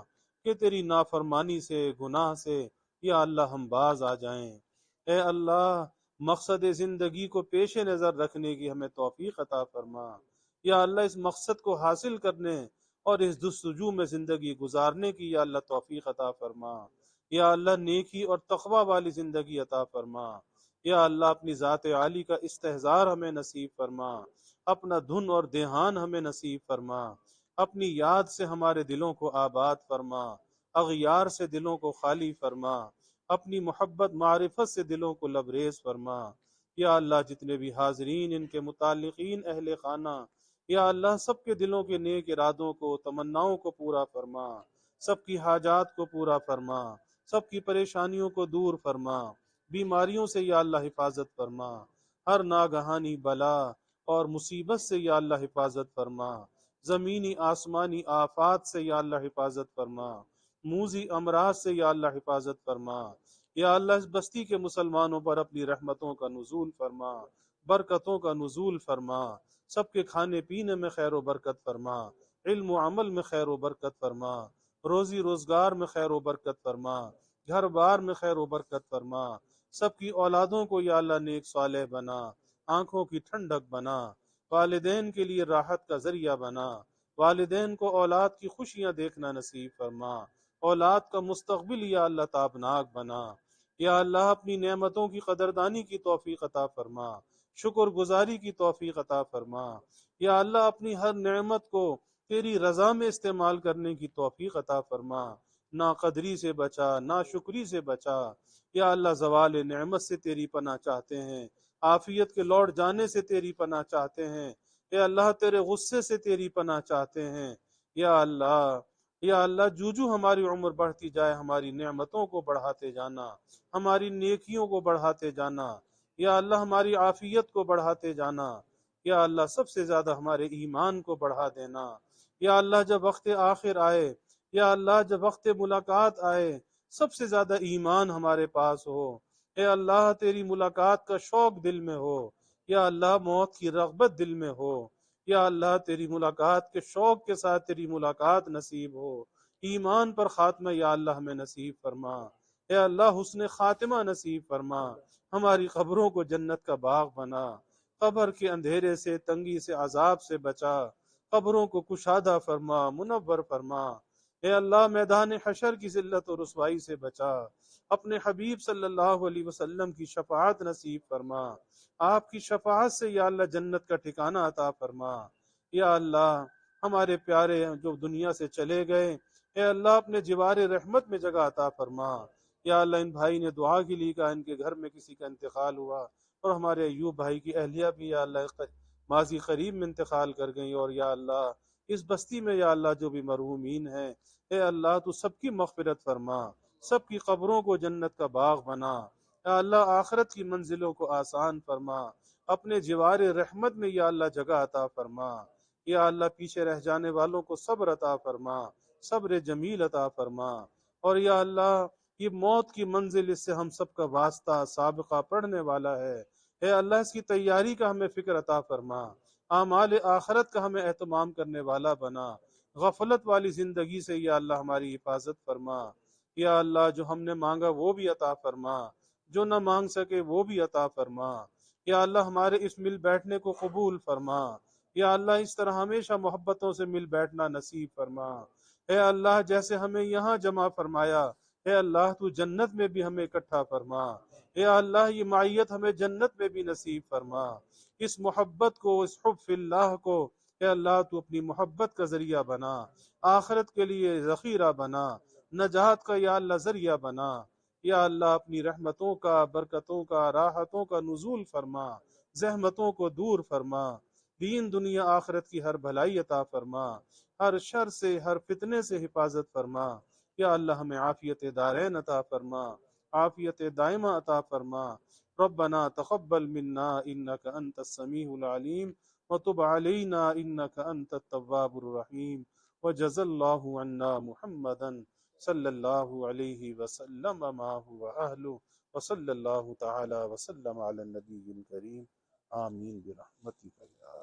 کہ تیری نافرمانی سے گناہ سے یا اللہ ہم باز آ جائیں۔ اے اللہ مقصد زندگی کو پیش نظر رکھنے کی ہمیں توفیق عطا فرما، یا اللہ اس مقصد کو حاصل کرنے اور اس جستجو میں زندگی گزارنے کی یا اللہ توفیق عطا فرما، یا اللہ نیکی اور تقوی والی زندگی عطا فرما، یا اللہ اپنی ذات عالی کا استحضار ہمیں نصیب فرما، اپنا دھن اور دیہان ہمیں نصیب فرما، اپنی یاد سے ہمارے دلوں کو آباد فرما، اغیار سے دلوں کو خالی فرما، اپنی محبت معرفت سے دلوں کو لبریز فرما، یا اللہ جتنے بھی حاضرین ان کے متعلقین اہل خانہ یا اللہ سب کے دلوں کے نیک ارادوں کو تمناؤں کو پورا فرما، سب کی حاجات کو پورا فرما، سب کی پریشانیوں کو دور فرما، بیماریوں سے یا اللہ حفاظت فرما، ہر ناگہانی بلا اور مصیبت سے یا اللہ حفاظت فرما، زمینی آسمانی آفات سے یا اللہ حفاظت فرما، موذی امراض سے یا اللہ حفاظت فرما، یا اللہ اس بستی کے مسلمانوں پر اپنی رحمتوں کا نزول فرما، برکتوں کا نزول فرما، سب کے کھانے پینے میں خیر و برکت فرما، علم و عمل میں خیر و برکت فرما، روزی روزگار میں خیر و برکت فرما، گھر بار میں خیر و برکت فرما، سب کی اولادوں کو یا اللہ نیک صالح بنا، آنکھوں کی ٹھنڈک بنا، والدین کے لیے راحت کا ذریعہ بنا، والدین کو اولاد کی خوشیاں دیکھنا نصیب فرما، اولاد کا مستقبل یا اللہ تابناک بنا، یا اللہ اپنی نعمتوں کی قدردانی کی توفیق عطا فرما، شکر گزاری کی توفیق عطا فرما، یا اللہ اپنی ہر نعمت کو تیری رضا میں استعمال کرنے کی توفیق عطا فرما، نا قدری سے بچا، نا شکری سے بچا، یا اللہ زوال نعمت سے تیری پناہ چاہتے ہیں، عافیت کے لوٹ جانے سے تیری پناہ چاہتے ہیں، یا اللہ تیرے غصے سے تیری پناہ چاہتے ہیں، یا اللہ، یا اللہ جو ہماری عمر بڑھتی جائے ہماری نعمتوں کو بڑھاتے جانا، ہماری نیکیوں کو بڑھاتے جانا، یا اللہ ہماری عافیت کو بڑھاتے جانا، یا اللہ سب سے زیادہ ہمارے ایمان کو بڑھا دینا، یا اللہ جب وقت آخر آئے، یا اللہ جب وقت ملاقات آئے، سب سے زیادہ ایمان ہمارے پاس ہو، اے اللہ تیری ملاقات کا شوق دل میں ہو، یا اللہ موت کی رغبت دل میں ہو، یا اللہ تیری ملاقات کے شوق کے ساتھ تیری ملاقات نصیب ہو، ایمان پر خاتمہ یا اللہ ہمیں نصیب فرما، اے اللہ حسن خاتمہ نصیب فرما، ہماری قبروں کو جنت کا باغ بنا، قبر کے اندھیرے سے، تنگی سے، عذاب سے بچا، قبروں کو کشادہ فرما، منور فرما، اے اللہ میدان حشر کی ذلت و رسوائی سے بچا، اپنے حبیب صلی اللہ علیہ وسلم کی شفاعت نصیب فرما، آپ کی شفاعت سے یا اللہ جنت کا ٹھکانہ عطا فرما، یا اللہ ہمارے پیارے جو دنیا سے چلے گئے، اے اللہ اپنے جوار رحمت میں جگہ عطا فرما، یا اللہ ان بھائی نے دعا کے لیے کہا ان کے گھر میں کسی کا انتقال ہوا، اور ہمارے ایوب بھائی کی اہلیہ بھی یا اللہ ماضی قریب میں انتقال کر گئی، اور یا اللہ اس بستی میں یا اللہ جو بھی مرحومین ہیں، اے اللہ تو سب کی مغفرت فرما، سب کی قبروں کو جنت کا باغ بنا، یا اللہ آخرت کی منزلوں کو آسان فرما، اپنے جوار رحمت میں یا اللہ جگہ عطا فرما، یا اللہ پیچھے رہ جانے والوں کو صبر عطا فرما، صبر جمیل عطا فرما، اور یا اللہ یہ موت کی منزل اس سے ہم سب کا واسطہ سابقہ پڑھنے والا ہے، اے اللہ اس کی تیاری کا ہمیں فکر عطا فرما، اعمال آخرت کا ہمیں اہتمام کرنے والا بنا، غفلت والی زندگی سے یا اللہ ہماری حفاظت فرما، یا اللہ جو ہم نے مانگا وہ بھی عطا فرما، جو نہ مانگ سکے وہ بھی عطا فرما، یا اللہ ہمارے اس مل بیٹھنے کو قبول فرما، یا اللہ اس طرح ہمیشہ محبتوں سے مل بیٹھنا نصیب فرما، اے اللہ جیسے ہمیں یہاں جمع فرمایا، اے اللہ تو جنت میں بھی ہمیں اکٹھا فرما، اے اللہ یہ معیت ہمیں جنت میں بھی نصیب فرما، اس محبت کو، اس حب فی اللہ کو اے اللہ تو اپنی محبت کا ذریعہ بنا، آخرت کے لیے ذخیرہ بنا، نجات کا یا اللہ ذریعہ بنا، یا اللہ اپنی رحمتوں کا، برکتوں کا، راحتوں کا نزول فرما، زحمتوں کو دور فرما، دین دنیا آخرت کی ہر بھلائی عطا فرما، ہر شر سے، ہر فتنے سے حفاظت فرما، یا اللہ ہمیں عافیت دارین عطا فرما، عافیت دائمہ عطا فرما، ربنا تقبل منا انك انت السميع العليم وتب علينا انك انت التواب الرحيم وجزى الله عنا محمدا صلى الله عليه وسلم ما هو اهله وصلى الله تعالى وسلم على النبي الكريم آمين برحمتك يا